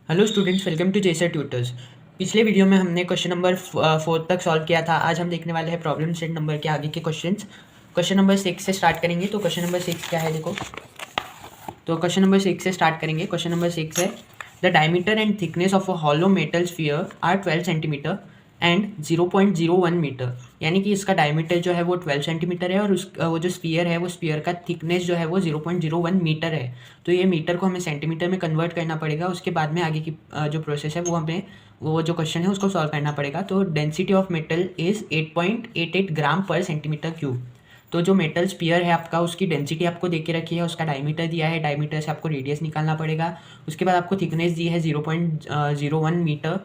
Hello students, welcome to जेसर tutors. पिछले video में हमने क्वेश्चन नंबर 4 तक सॉल्व किया था। आज हम देखने वाले हैं प्रॉब्लम सेट नंबर के आगे के क्वेश्चंस। क्वेश्चन नंबर 6 से स्टार्ट करेंगे। तो क्वेश्चन नंबर 6 क्या है देखो। तो क्वेश्चन नंबर 6 से स्टार्ट करेंगे। क्वेश्चन नंबर 6 है the diameter and thickness of a hollow metal sphere are 12 centimetre and 0.01 metre. यानी कि इसका डायमीटर जो है वो 12 सेंटीमीटर है और वो जो स्फीयर है वो स्फीयर का थिकनेस जो है वो 0.01 मीटर है। तो ये मीटर को हमें सेंटीमीटर में कन्वर्ट करना पड़ेगा। उसके बाद में आगे की जो प्रोसेस है वो हमें वो जो क्वेश्चन है उसको सॉल्व करना पड़ेगा। तो डेंसिटी ऑफ मेटल इज़ 8.88 ग्राम पर सेंटीमीटर क्यूब। तो जो मेटल स्पीयर है आपका, उसकी डेंसिटी आपको दे के रखी है, उसका डायमीटर दिया है, डायमीटर से आपको रेडियस निकालना पड़ेगा। उसके बाद आपको थिकनेस दी है 0.01 मीटर।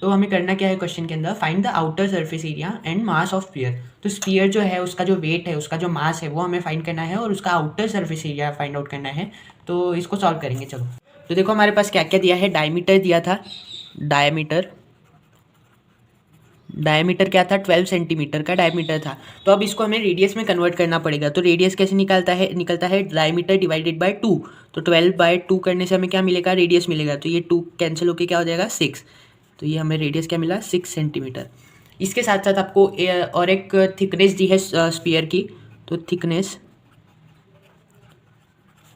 तो हमें करना क्या है क्वेश्चन के अंदर, find the outer surface area and mass of sphere. तो स्पीयर जो है उसका जो वेट है, उसका जो मास है वो हमें फाइंड करना है और उसका outer surface area find out करना है। तो इसको सॉल्व करेंगे। चलो, तो देखो हमारे पास क्या क्या दिया है। डायमीटर दिया था, डायमीटर क्या था, 12 सेंटीमीटर का डायमीटर था। तो अब इसको हमें रेडियस में कन्वर्ट करना पड़ेगा। तो रेडियस कैसे निकलता है डायमीटर डिवाइडेड बाय 2। तो 12/2 करने से हमें क्या मिलेगा, रेडियस मिलेगा। तो ये 2 कैंसिल होकर क्या हो जाएगा, 6। तो ये हमें रेडियस क्या मिला, 6 सेंटीमीटर। इसके साथ साथ आपको और एक थिकनेस दी है स्पीयर की। तो थिकनेस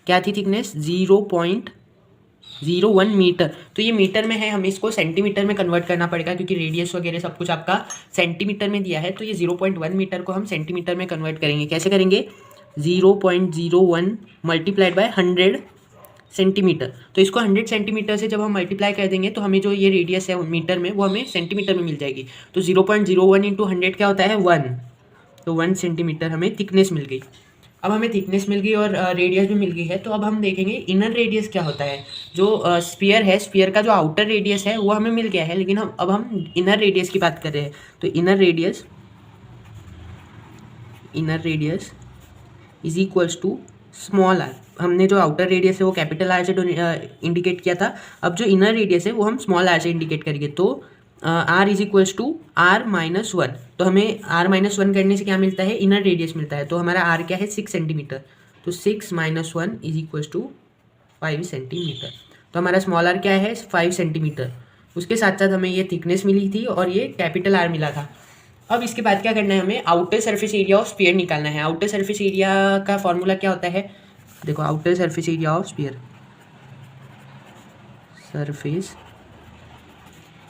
क्या थी, थिकनेस 0.01 मीटर। तो ये मीटर में है, हमें इसको सेंटीमीटर में कन्वर्ट करना पड़ेगा क्योंकि रेडियस वगैरह सब कुछ आपका सेंटीमीटर में दिया है। तो ये 0.1 मीटर को हम सेंटीमीटर में कन्वर्ट करेंगे। कैसे करेंगे, 0.01 मल्टीप्लाइड बाय 100 सेंटीमीटर। तो इसको 100 सेंटीमीटर से जब हम मल्टीप्लाई कर देंगे तो हमें जो ये रेडियस है मीटर में, वो हमें सेंटीमीटर में मिल जाएगी। तो 0.01 इंटू 100 क्या होता है, 1। तो 1 सेंटीमीटर हमें थिकनेस मिल गई। अब हमें थिकनेस मिल गई और रेडियस भी मिल गई है। तो अब हम देखेंगे इनर रेडियस क्या होता है। जो स्फीयर है, स्फीयर का जो आउटर रेडियस है वो हमें मिल गया है, लेकिन हम इनर रेडियस की बात कर रहे हैं। तो inner radius is equals to small r. हमने जो आउटर रेडियस है वो कैपिटल आर से इंडिकेट किया था। अब जो इनर रेडियस है वो हम स्मॉल आर से इंडिकेट करेंगे। तो are is equals to R-1। तो हमें R-1 करने से क्या मिलता है, इनर रेडियस मिलता है। तो हमारा आर क्या है, 6 सेंटीमीटर। तो 6-1 इज इक्वल्स टू 5 सेंटीमीटर। तो हमारा स्मॉल आर क्या है, 5 सेंटीमीटर। उसके साथ साथ हमें ये थिकनेस मिली थी और ये कैपिटल आर मिला था। अब इसके बाद क्या करना है, हमें outer surface area of sphere निकालना है। आउटर सरफेस एरिया का फॉर्मूला क्या होता है, देखो। Outer surface area of sphere, surface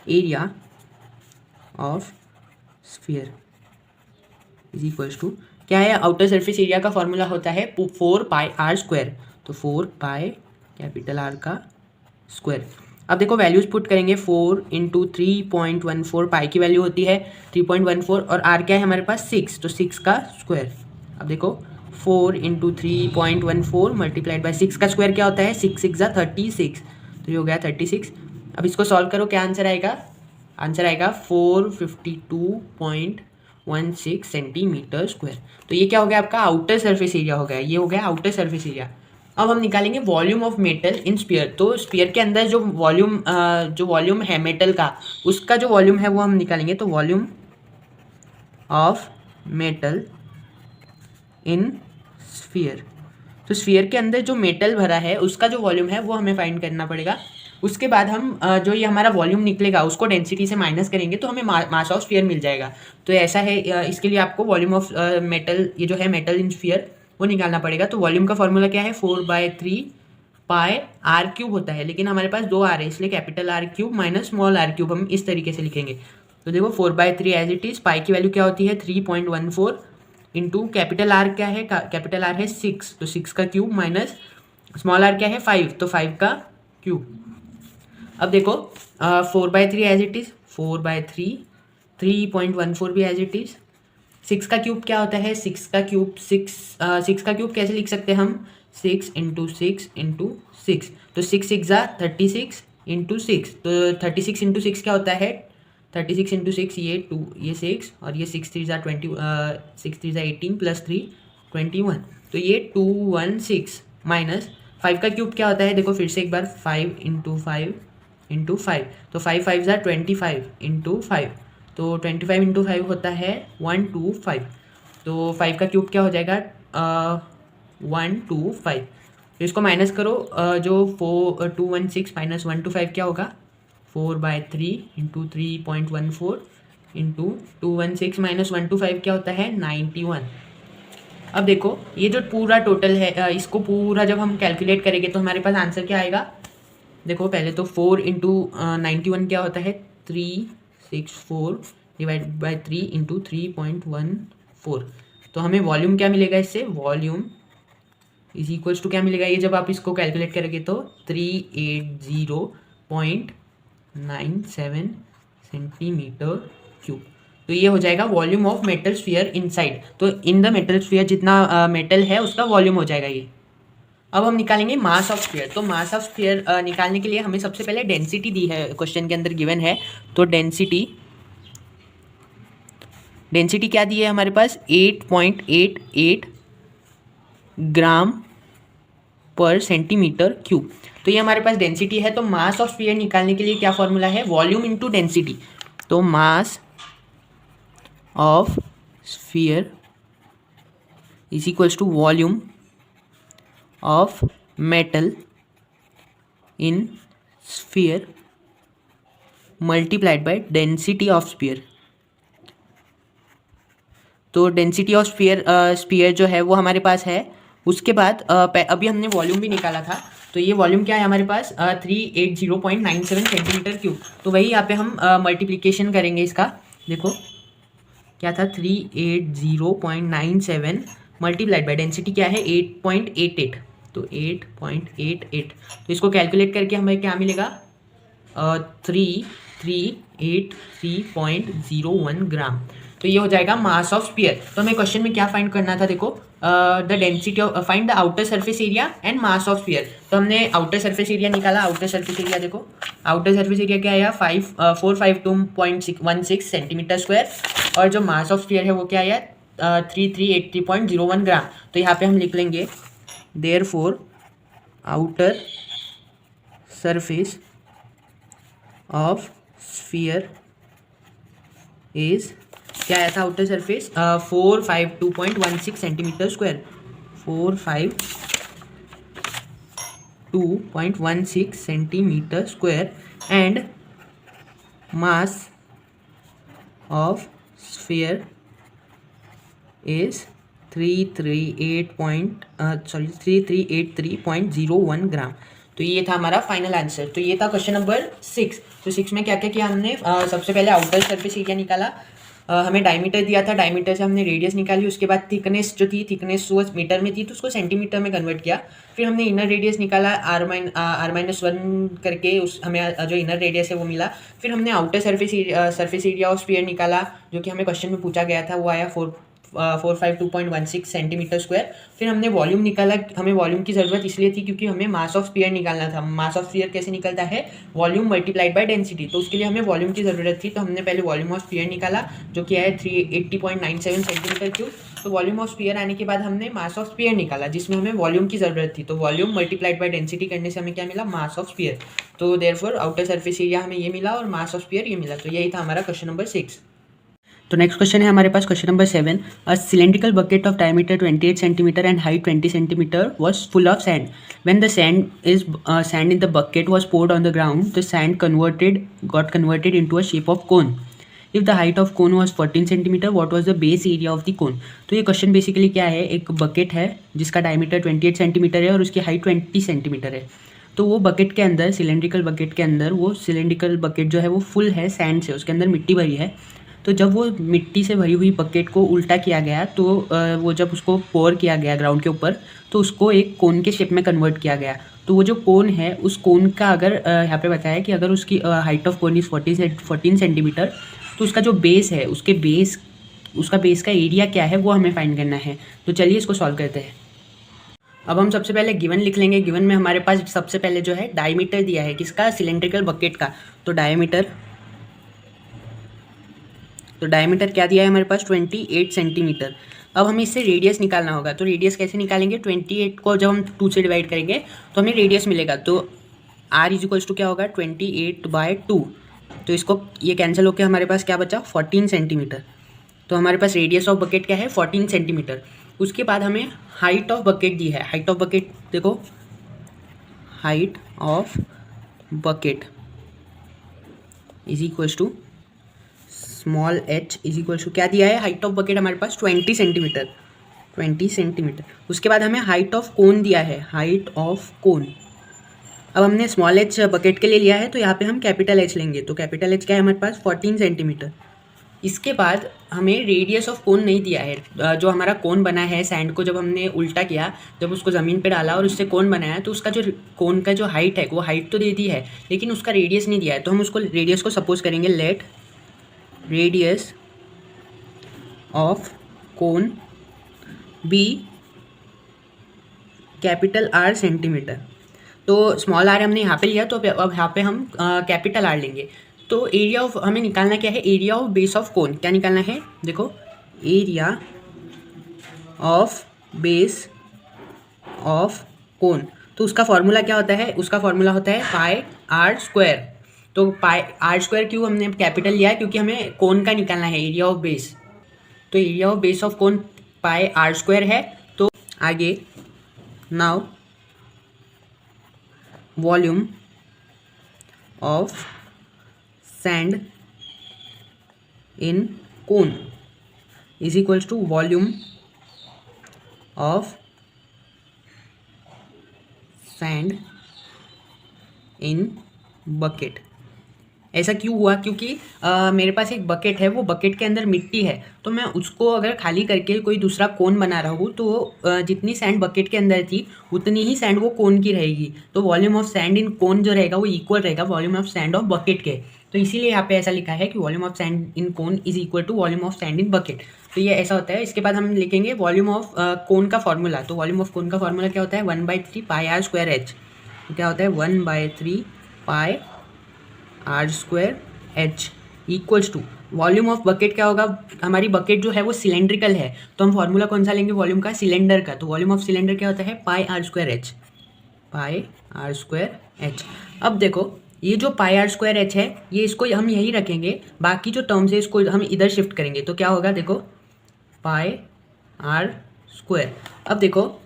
area of sphere is equals to क्या है, आउटर सरफेस एरिया का फॉर्मूला होता है 4πr²। तो 4π कैपिटल आर का स्क्वायर। अब देखो वैल्यूज पुट करेंगे। 4 इंटू 3.14 पाई की वैल्यू होती है 3.14 और आर क्या है हमारे पास, 6। तो 6 का स्क्वायर। अब देखो 4 इंटू 3.14 मल्टीप्लाइड बाई 6 का स्क्वायर क्या होता है, 6 × 36। तो ये हो गया 36। अब इसको सॉल्व करो, क्या आंसर आएगा, आंसर आएगा 452.16 सेंटीमीटर स्क्वायर। तो ये क्या हो गया, आपका आउटर सरफेस एरिया हो गया। ये हो गया आउटर सरफेस एरिया। अब हम निकालेंगे volume of metal in sphere. तो स्पीयर के अंदर जो वॉल्यूम है मेटल का, उसका जो वॉल्यूम है वो हम निकालेंगे। तो volume of metal in sphere. तो स्फीयर के अंदर जो मेटल भरा है उसका जो वॉल्यूम है वो हमें फाइंड करना पड़ेगा। उसके बाद हम जो ये हमारा वॉल्यूम निकलेगा उसको डेंसिटी से माइनस करेंगे तो हमें मास ऑफ स्फीयर मिल जाएगा। तो ऐसा है, इसके लिए आपको वॉल्यूम ऑफ मेटल, ये जो है मेटल इन स्फीयर, वो निकालना पड़ेगा। तो वॉल्यूम का फॉर्मूला क्या है, 4/3 पाई r³ होता है, लेकिन हमारे पास 2 r है इसलिए capital R³ minus small r³ हम इस तरीके से लिखेंगे। तो देखो 4/3 एज इट इज। पाई की वैल्यू क्या होती है, 3.14 इंटू कैपिटल आर क्या है, कैपिटल आर है 6। तो 6 का क्यूब माइनस स्मॉल आर क्या है, 5। तो 5 का क्यूब। अब देखो 4/3 एज इट इज, 4/3, 3.14 भी एज इट इज। 6 का क्यूब क्या होता है, 6 का क्यूब 6 का क्यूब कैसे लिख सकते हैं हम, 6 इंटू 6 इंटू 6। तो 6 6 36 इंटू 6। तो 36 इंटू 6 क्या होता है, 36 इंटू 6, ये 2, ये 6 और ये 6 3 20, 6 3 18 प्लस 3 21। तो ये 216 माइनस 5 का क्यूब क्या होता है, देखो फिर से एक बार, 5 इंटू 5 इंटू 5। तो 5 5 25 इंटू 5। तो 25 इंटू 5 होता है 125। तो 5 का क्यूब क्या हो जाएगा, 125। तो इसको माइनस करो, जो 216 माइनस 125 क्या होगा, 4/3 इंटू 3.14 इंटू 216 माइनस 125 क्या होता है 91। अब देखो ये जो पूरा टोटल है, इसको पूरा जब हम कैलकुलेट करेंगे तो हमारे पास आंसर क्या आएगा। देखो पहले तो 4 इंटू 91 क्या होता है 364 डिवाइड बाई 3 इंटू 3.14। तो हमें वॉल्यूम क्या मिलेगा इससे, वॉल्यूम इज इक्वल्स टू क्या मिलेगा, ये जब आप इसको कैलकुलेट करेंगे तो 380.97 सेंटीमीटर क्यूब। तो ये हो जाएगा volume of metal sphere inside. तो इन द मेटल स्फीयर जितना मेटल है उसका वॉल्यूम हो जाएगा ये। अब हम निकालेंगे मास ऑफ स्फीयर। तो मास ऑफ स्फीयर निकालने के लिए हमें सबसे पहले डेंसिटी दी है, क्वेश्चन के अंदर गिवन है। तो डेंसिटी क्या दी है हमारे पास 8.88 ग्राम पर सेंटीमीटर क्यूब। तो ये हमारे पास डेंसिटी है। तो मास ऑफ स्फीयर निकालने के लिए क्या फॉर्मूला है, वॉल्यूम इंटू डेंसिटी। तो mass of sphere is equals to volume of metal in sphere multiplied by density of sphere. तो डेंसिटी ऑफ स्फीयर जो है वो हमारे पास है। उसके बाद अभी हमने वॉल्यूम भी निकाला था। तो ये वॉल्यूम क्या है हमारे पास 380.97 सेंटीमीटर क्यूब। तो वही यहाँ पे हम मल्टीप्लिकेशन करेंगे इसका। देखो क्या था 380.97 मल्टीप्लाइड बाय डेंसिटी क्या है 8.88। तो 8.88 तो इसको कैलकुलेट करके हमें क्या मिलेगा 3383.01 ग्राम। तो ये हो जाएगा मास ऑफ स्फीयर। तो हमें क्वेश्चन में क्या फाइंड करना था, देखो the density of, find the outer surface area and mass of sphere. तो हमने आउटर सरफेस एरिया निकाला। आउटर सरफेस एरिया देखो, आउटर सरफेस एरिया क्या आया 452.16 सेंटीमीटर स्क्वायर, और जो मास ऑफ स्फीयर है वो क्या आया 3383.01 ग्राम। तो यहाँ पे हम लिख लेंगे therefore outer surface of sphere is, क्या आया था outer surface 452.16 centimetre square, 452.16 centimetre square, and mass of sphere is 3383.01 ग्राम। तो ये था हमारा फाइनल आंसर। तो ये था क्वेश्चन नंबर 6। तो 6 में क्या क्या किया हमने, सबसे पहले आउटर सरफेस एरिया निकाला, हमें डायमीटर दिया था, डायमीटर से हमने रेडियस निकाली, उसके बाद थिकनेस जो थी, थिकनेस वो मीटर में थी तो उसको सेंटीमीटर में कन्वर्ट किया। फिर हमने इनर रेडियस निकाला R-1 करके, उस हमें जो इनर रेडियस है वो मिला। फिर हमने outer surface area of sphere निकाला, जो कि हमें क्वेश्चन में पूछा गया था, वो आया 452.16 सेंटीमीटर स्क्वायर। फिर हमने वॉल्यूम निकाला। हमें वॉल्यूम की ज़रूरत इसलिए थी क्योंकि हमें मास ऑफ स्फीयर निकालना था। मास ऑफ स्फीयर कैसे निकलता है, वॉल्यूम मल्टीप्लाइड बाय डेंसिटी। तो उसके लिए हमें वॉल्यूम की ज़रूरत थी। तो हमने पहले वॉल्यूम ऑफ स्फीयर निकाला, जो कि है 380.97 सेंटीमीटर क्यूब। तो वॉल्यूम ऑफ स्फीयर आने के बाद हमने मास ऑफ स्फीयर निकाला, जिसमें हमें वॉल्यूम की ज़रूरत थी। तो वॉल्यूम मल्टीप्लाइड बाय डेंसिटी करने से हमें क्या मिला, मास ऑफ स्फीयर। तो देयरफॉर आउटर सरफेस एरिया हमें ये मिला और मास ऑफ स्फीयर ये मिला। तो यही था हमारा क्वेश्चन नंबर 6। तो नेक्स्ट क्वेश्चन है हमारे पास question number 7। A cylindrical bucket of diameter 28 centimeter and height 20 centimeter was full of sand. When the sand in the bucket was poured on the ground, the sand got converted into a shape of cone. If the height of cone was 14 centimetre, what was the base area of the cone? तो ये question basically क्या है, एक bucket है जिसका diameter 28 centimetre है और उसकी हाइट 20 सेंटीमीटर है। तो वो बकेट के अंदर, सिलेंड्रिकल बकेट के अंदर, वो सिलेंड्रिकल बकेट जो है वो फुल है सैंड से, उसके अंदर मिट्टी भरी है। तो जब वो मिट्टी से भरी हुई बकेट को उल्टा किया गया, तो वो जब उसको पोर किया गया ग्राउंड के ऊपर, तो उसको एक कोन के शेप में कन्वर्ट किया गया। तो वो जो कोन है, उस कोन का अगर यहाँ पे बताया कि अगर उसकी height of cone is 14 centimetre, तो उसका जो बेस है, उसका बेस का एरिया क्या है वो हमें फाइंड करना है। तो चलिए इसको सॉल्व करते हैं। अब हम सबसे पहले गिवन लिख लेंगे। गिवन में हमारे पास सबसे पहले जो है डायमीटर दिया है, किसका, सिलेंड्रिकल बकेट का। तो डायमीटर क्या दिया है हमारे पास 28 सेंटीमीटर। अब हमें इससे रेडियस निकालना होगा। तो रेडियस कैसे निकालेंगे, 28 को जब हम 2 से डिवाइड करेंगे तो हमें रेडियस मिलेगा। तो R इज इक्वल्स टू क्या होगा 28/2। तो इसको ये कैंसिल होकर हमारे पास क्या बचा 14 सेंटीमीटर। तो हमारे पास रेडियस ऑफ बकेट क्या है 14 सेंटीमीटर। उसके बाद हमें हाइट ऑफ बकेट दी है। हाइट ऑफ बकेट देखो height of bucket is equals to small h is equals to क्या दिया है, हाइट ऑफ बकेट हमारे पास 20 सेंटीमीटर, 20 सेंटीमीटर। उसके बाद हमें हाइट ऑफ कोन दिया है, हाइट ऑफ कोन। अब हमने स्मॉल h बकेट के लिए लिया है तो यहाँ पे हम कैपिटल H लेंगे, तो कैपिटल H क्या है हमारे पास 14 सेंटीमीटर। इसके बाद हमें रेडियस ऑफ कोन नहीं दिया है, जो हमारा कोन बना है सैंड को जब हमने उल्टा किया, जब उसको ज़मीन पे डाला और उससे कोन बनाया, तो उसका जो कोन का जो हाइट है वो हाइट तो दे दी है लेकिन उसका रेडियस नहीं दिया है। तो हम उसको रेडियस को सपोज करेंगे, let radius of cone be capital R centimetre. तो स्मॉल r हमने यहाँ पे लिया, तो अब यहाँ पे हम कैपिटल R लेंगे। तो एरिया ऑफ हमें निकालना क्या है, एरिया ऑफ बेस ऑफ कोन। क्या निकालना है, देखो area of base of cone. तो उसका फॉर्मूला क्या होता है, उसका फॉर्मूला होता है पाई आर स्क्वायर। तो पाई आर स्क्वायर क्यों हमने कैपिटल लिया है, क्योंकि हमें कोन का निकालना है, एरिया ऑफ बेस। तो area of base of cone pi are square है। तो आगे now volume of sand in cone is equals to volume of sand in bucket. ऐसा क्यों हुआ, क्योंकि मेरे पास एक बकेट है, वो बकेट के अंदर मिट्टी है, तो मैं उसको अगर खाली करके कोई दूसरा कोन बना रहा हूँ तो जितनी सैंड बकेट के अंदर थी उतनी ही सैंड वो कोन की रहेगी। तो volume of sand in cone जो रहेगा वो इक्वल रहेगा volume of sand of bucket के। तो इसीलिए यहाँ पे ऐसा लिखा है कि volume of sand in cone is equal to volume of sand in bucket. तो ये ऐसा होता है। इसके बाद हम लिखेंगे वॉल्यूम ऑफ कोन का फॉर्मूला। तो वॉल्यूम ऑफ कोन का फॉर्मूला क्या होता है, 1/3 पाई आर स्क्वायर एच। तो क्या होता है 1/3 pi are square h equals to volume of bucket. क्या होगा, हमारी बकेट जो है वो सिलेंड्रिकल है, तो हम फॉर्मूला कौन सा लेंगे, वॉल्यूम का सिलेंडर का। तो वॉल्यूम ऑफ सिलेंडर क्या होता है, pi are square h, pi are square h. अब देखो ये जो पाई आर स्क्वायर एच है ये इसको हम यही रखेंगे, बाकी जो टर्म्स है इसको हम इधर शिफ्ट करेंगे। तो क्या होगा, देखो पाई आर स्क्वायर। अब देखो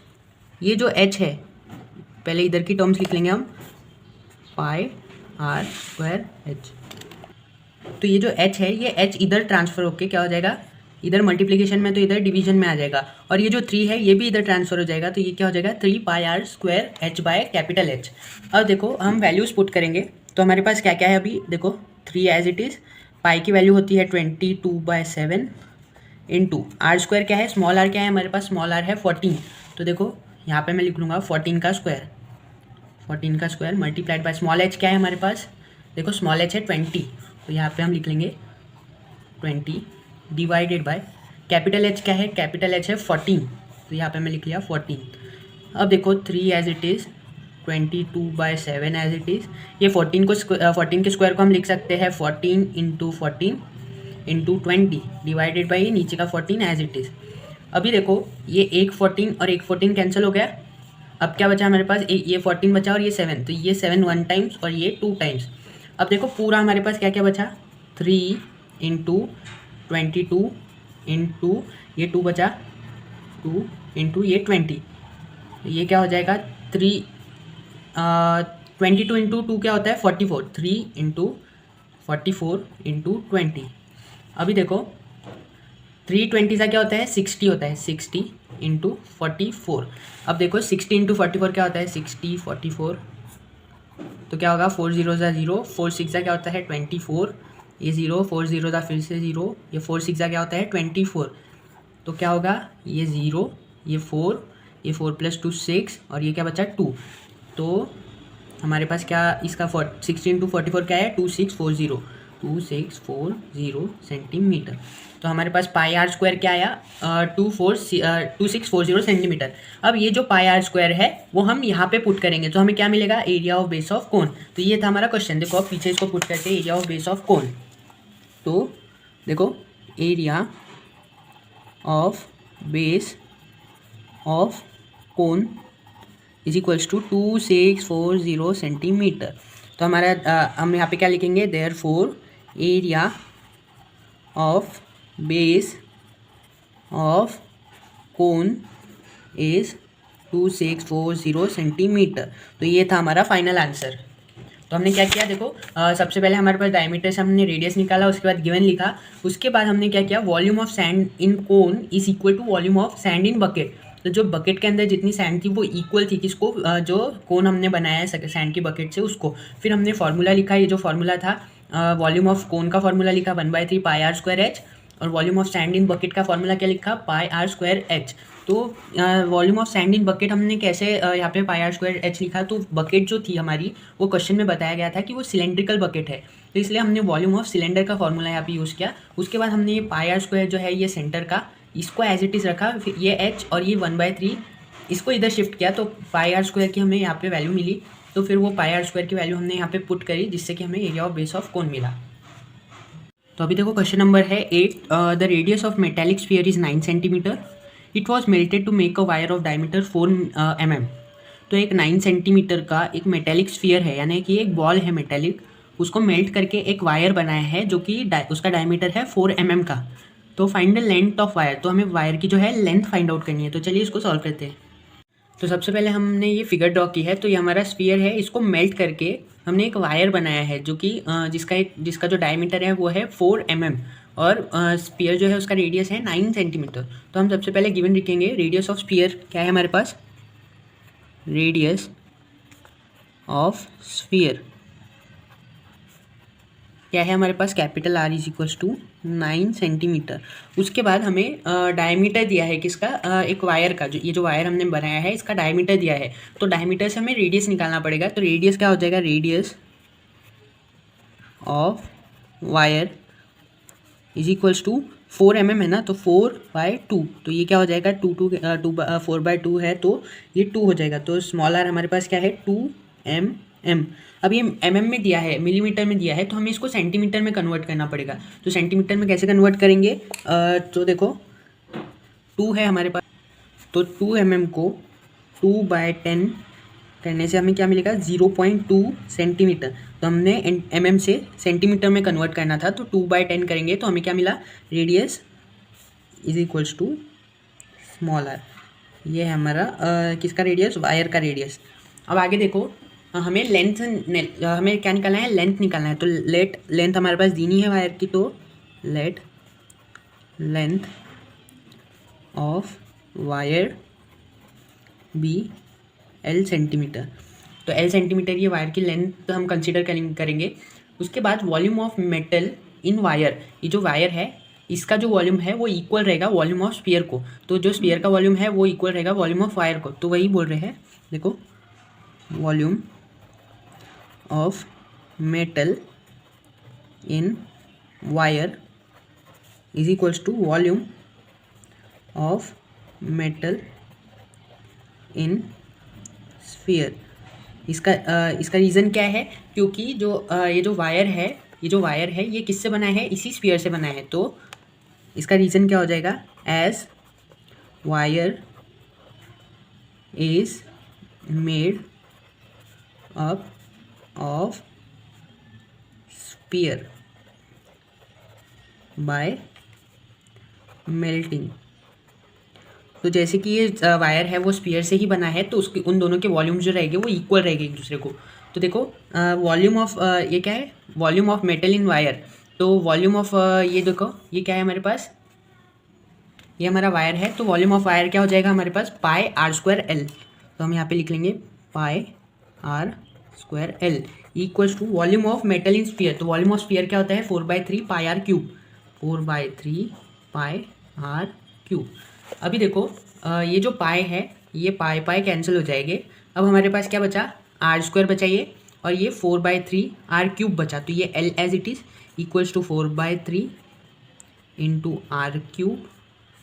ये जो एच है, पहले इधर की टर्म्स लिख लेंगे हम, पाई आर स्क्वायर एच। तो ये जो h है ये h इधर ट्रांसफ़र होके क्या हो जाएगा, इधर मल्टीप्लिकेशन में तो इधर डिवीजन में आ जाएगा, और ये जो 3 है ये भी इधर ट्रांसफ़र हो जाएगा। तो ये क्या हो जाएगा 3 pi are square h by capital H। अब देखो हम वैल्यूज़ पुट करेंगे तो हमारे पास क्या क्या है, अभी देखो 3 एज इट इज़, पाई की वैल्यू होती है 22/7 इंटू आर स्क्वायर क्या है, स्मॉल आर क्या है हमारे पास, स्मॉल आर है 14। तो देखो यहाँ पर मैं लिख लूँगा 14 का स्क्वायर, 14 का square multiplied by small h क्या है हमारे पास, देखो स्मॉल h है 20, तो यहाँ पे हम लिख लेंगे 20 डिवाइडेड बाय कैपिटल H क्या है, कैपिटल H है 14, तो यहाँ पे मैं लिख लिया 14। अब देखो 3 as it is, 22/7 as it is, ये 14 के स्क्वायर को हम लिख सकते हैं 14 इंटू 14 इंटू 20 डिवाइडेड बाई ये नीचे का 14 एज इट इज़। अभी देखो ये एक 14 और एक 14 कैंसिल हो गया, अब क्या बचा हमारे पास, ये 14 बचा और ये 7, तो ये 7 1 टाइम्स और ये 2 टाइम्स। अब देखो पूरा हमारे पास क्या क्या बचा, 3 इंटू 22 इंटू ये 2 बचा, 2 इंटू ये 20, ये क्या हो जाएगा 3 22 इंटू 2 क्या होता है 44, 3 इंटू 44 इंटू 20। अभी देखो 320 का क्या होता है 60 होता है, 60 इंटू 44। अब देखो 60 इंटू 44 क्या होता है 60 44, तो क्या होगा 4 0 0, 4 6 क्या होता है 24, ये 0 4 0 फिर से 0, ये 4 6 क्या होता है 24, तो क्या होगा ये 0 ये 4 प्लस 2 6 और ये क्या बचा 2। तो हमारे पास क्या इसका 60 इंटू 44 क्या है 2640, 2640 सेंटीमीटर। तो हमारे पास पाई आर स्क्वायर क्या आया 2640 सेंटीमीटर। अब ये जो पाई आर स्क्वायर है वो हम यहाँ पे पुट करेंगे तो हमें क्या मिलेगा, area of base of cone. तो ये था हमारा क्वेश्चन। देखो अब पीछे इसको पुट करते हैं area of base of cone. तो देखो area of base of cone is equals to 2640 centimetre. तो हमारा हम यहाँ पे क्या लिखेंगे, therefore area of base of cone is 2640 centimetre. तो ये था हमारा फाइनल आंसर। तो हमने क्या किया देखो, सबसे पहले हमारे पास डायमीटर से हमने रेडियस निकाला, उसके बाद गिवन लिखा, उसके बाद हमने क्या किया, volume of sand in cone is equal to volume of sand in bucket. तो जो बकेट के अंदर जितनी सैंड थी वो इक्वल थी किसको, जो कोन हमने बनाया है सैंड की बकेट से उसको। फिर हमने फार्मूला लिखा, ये जो फार्मूला था वॉल्यूम ऑफ कोन का फार्मूला लिखा 1/3 पाई आर स्क्वायर एच, और volume of sand in bucket का फार्मूला क्या लिखा, पाई आर स्क्वायर एच। तो volume of sand in bucket हमने कैसे यहाँ पे पाई आर स्क्वायर एच लिखा, तो बकेट जो थी हमारी वो क्वेश्चन में बताया गया था कि वो सिलेंड्रिकल बकेट है, तो इसलिए हमने वॉल्यूम ऑफ सिलेंडर का फॉर्मूला यहाँ पे यूज़ किया। उसके बाद हमने ये पाई आर स्क्वायर जो है ये सेंटर का, इसको एज इट इज़ रखा, फिर ये एच और ये 1/3 इसको इधर शिफ्ट किया, तो पाई आर स्क्वायर की हमें यहाँ पे वैल्यू मिली। तो फिर वो पाई आर स्क्वायर की वैल्यू हमने यहाँ पे पुट करी, जिससे कि हमें area of base of cone मिला। तो अभी देखो क्वेश्चन नंबर है 8, the radius of metallic sphere is 9 centimetre, it was melted to make a wire of diameter 4 mm। तो एक 9 सेंटीमीटर का एक मेटेलिक स्फीयर है, यानी कि एक बॉल है मेटेलिक, उसको मेल्ट करके एक वायर बनाया है जो कि उसका डायमीटर है 4 mm का। तो find the length of wire, तो हमें वायर की जो है लेंथ फाइंड आउट करनी है। तो चलिए इसको सॉल्व करते हैं। तो सबसे पहले हमने ये फिगर ड्रॉ की है, तो ये हमारा स्फीयर है, इसको मेल्ट करके हमने एक वायर बनाया है जो कि जिसका जो डायमीटर है वो है 4 mm, और स्फीयर जो है उसका रेडियस है 9 सेंटीमीटर। तो हम सबसे पहले गिवन लिखेंगे, रेडियस ऑफ स्फीयर क्या है हमारे पास, रेडियस ऑफ स्फीयर क्या है हमारे पास, capital R is equals to 9 centimeter. उसके बाद हमें डायमीटर दिया है किसका, एक वायर का, जो ये जो वायर हमने बनाया है इसका डायमीटर दिया है, तो डायमीटर से हमें रेडियस निकालना पड़ेगा। तो रेडियस क्या हो जाएगा, radius of wire is equals to 4 mm है ना, तो 4/2, तो ये क्या हो जाएगा, 4/2 है, तो ये 2 हो जाएगा। तो स्मॉल आर हमारे पास क्या है, 2 mm। अब ये mm में दिया है, मिलीमीटर में दिया है, तो हमें इसको सेंटीमीटर में कन्वर्ट करना पड़ेगा। तो सेंटीमीटर में कैसे कन्वर्ट करेंगे, तो देखो 2 है हमारे पास, तो 2 mm को 2/10 करने से हमें क्या मिलेगा, 0.2 सेंटीमीटर। तो हमने mm से सेंटीमीटर में कन्वर्ट करना था, तो 2/10 करेंगे तो हमें क्या मिला, radius is equals to small r. ये है हमारा किसका रेडियस, वायर का रेडियस। अब आगे देखो, हमें हमें क्या निकालना है, लेंथ निकालना है। तो लेंथ हमारे पास दी नहीं है वायर की, तो let length of wire be L centimetre. तो L सेंटीमीटर ये वायर की लेंथ हम कंसीडर करेंगे। उसके बाद volume of metal in wire, ये जो वायर है इसका जो वॉल्यूम है वो इक्वल रहेगा वॉल्यूम ऑफ स्फीयर को। तो जो स्फीयर का वॉल्यूम है वो इक्वल रहेगा वॉल्यूम ऑफ वायर को, तो वही बोल रहे हैं, देखो volume of metal in wire is equals to volume of metal in sphere. इसका रीज़न क्या है, क्योंकि जो ये जो वायर है ये किससे बना है, इसी स्फीयर से बना है। तो इसका रीज़न क्या हो जाएगा, as wire is made up of sphere by melting. तो जैसे कि ये वायर है वो स्फीयर से ही बना है, तो उसके उन दोनों के वॉल्यूम जो रहेंगे वो इक्वल रहेंगे एक दूसरे को। तो देखो वॉल्यूम ऑफ ये क्या है, volume of metal in wire. तो वॉल्यूम ऑफ ये देखो ये क्या है हमारे पास, ये हमारा वायर है, तो वॉल्यूम ऑफ वायर क्या हो जाएगा हमारे पास, पाई आर स्क्वायर एल। तो हम यहाँ पे लिख लेंगे pi are square l equals to volume of metal in sphere. तो वॉल्यूम ऑफ स्फीयर क्या होता है, 4/3 pi r cube, 4/3 pi r cube. अभी देखो ये जो पाई है ये पाई कैंसिल हो जाएंगे। अब हमारे पास क्या बचा, आर स्क्वायर बचा ये, और ये 4/3 आर क्यूब बचा। तो ये L as it is equals to 4/3 into r cube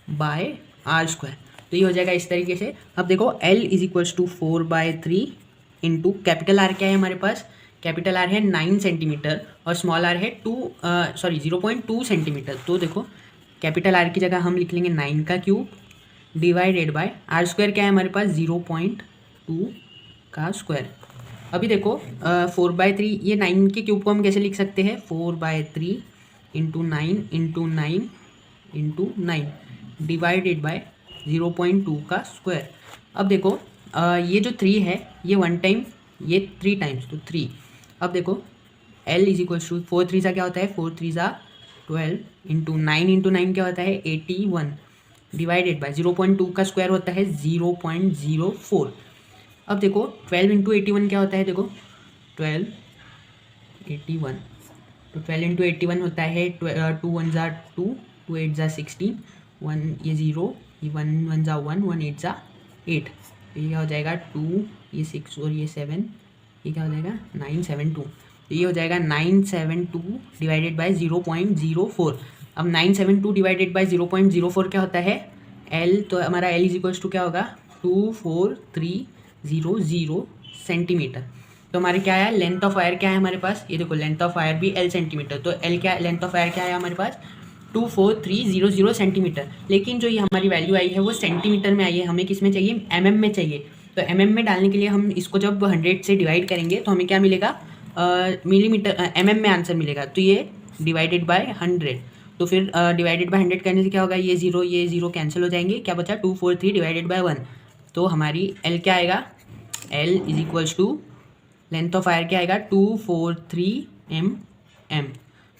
by r square. तो ये हो जाएगा इस तरीके से। अब देखो L is equals to 4/3 into capital r क्या है हमारे पास, कैपिटल आर है 9 सेंटीमीटर और स्मॉल आर है 0.2 सेंटीमीटर। तो देखो कैपिटल आर की जगह हम लिख लेंगे 9 का cube divided by r square क्या है हमारे पास, 0.2 का स्क्वायर। अभी देखो 4/3 ये 9 के क्यूब को हम कैसे लिख सकते हैं, 4/3 into 9 into 9 into 9 divided by 0.2 का स्क्वायर। अब देखो ये जो 3 है ये 1 टाइम, ये 3 टाइम्स, तो 3। अब देखो L इज इक्वल टू 4 3 सा क्या होता है, 4 3 सा 12 इंटू 9 क्या होता है 81 डिवाइडेड बाय 0.2 का स्क्वायर होता है 0.04। अब देखो 12 इंटू 81 क्या होता है, देखो 12 81, तो 12 इंटू 81 होता है 2 1 ज़ा 2, 2 8 ज़ा 16, 1 ये 0, ये 1 1 ज़ा 1, 1 8 ज़ा 8, तो ये क्या हो जाएगा 2, ये 6 और ये 7, ये क्या हो जाएगा 972, तो ये हो जाएगा 972 डिवाइडेड बाय 0.04। अब 972 डिवाइडेड बाय 0.04 क्या होता है L, तो हमारा L इज इक्वल्स टू क्या होगा 24300 सेंटीमीटर। तो हमारे क्या है लेंथ ऑफ वायर क्या है हमारे पास, ये देखो लेंथ ऑफ वायर भी L सेंटीमीटर, तो L क्या लेंथ ऑफ वायर क्या है हमारे पास 24300 सेंटीमीटर। लेकिन जो ये हमारी वैल्यू आई है वो सेंटीमीटर में आई है, हमें किस में चाहिए mm में चाहिए। तो mm में डालने के लिए हम इसको जब 100 से डिवाइड करेंगे तो हमें क्या मिलेगा मिलीमीटर mm में आंसर मिलेगा, तो ये डिवाइडेड बाय 100, तो फिर डिवाइडेड बाय 100 करने से क्या होगा ये ज़ीरो कैंसिल हो जाएंगे, क्या बचा 243 डिवाइडेड बाय 1, तो हमारी L क्या आएगा L is equals to length of wire क्या आएगा 243 mm।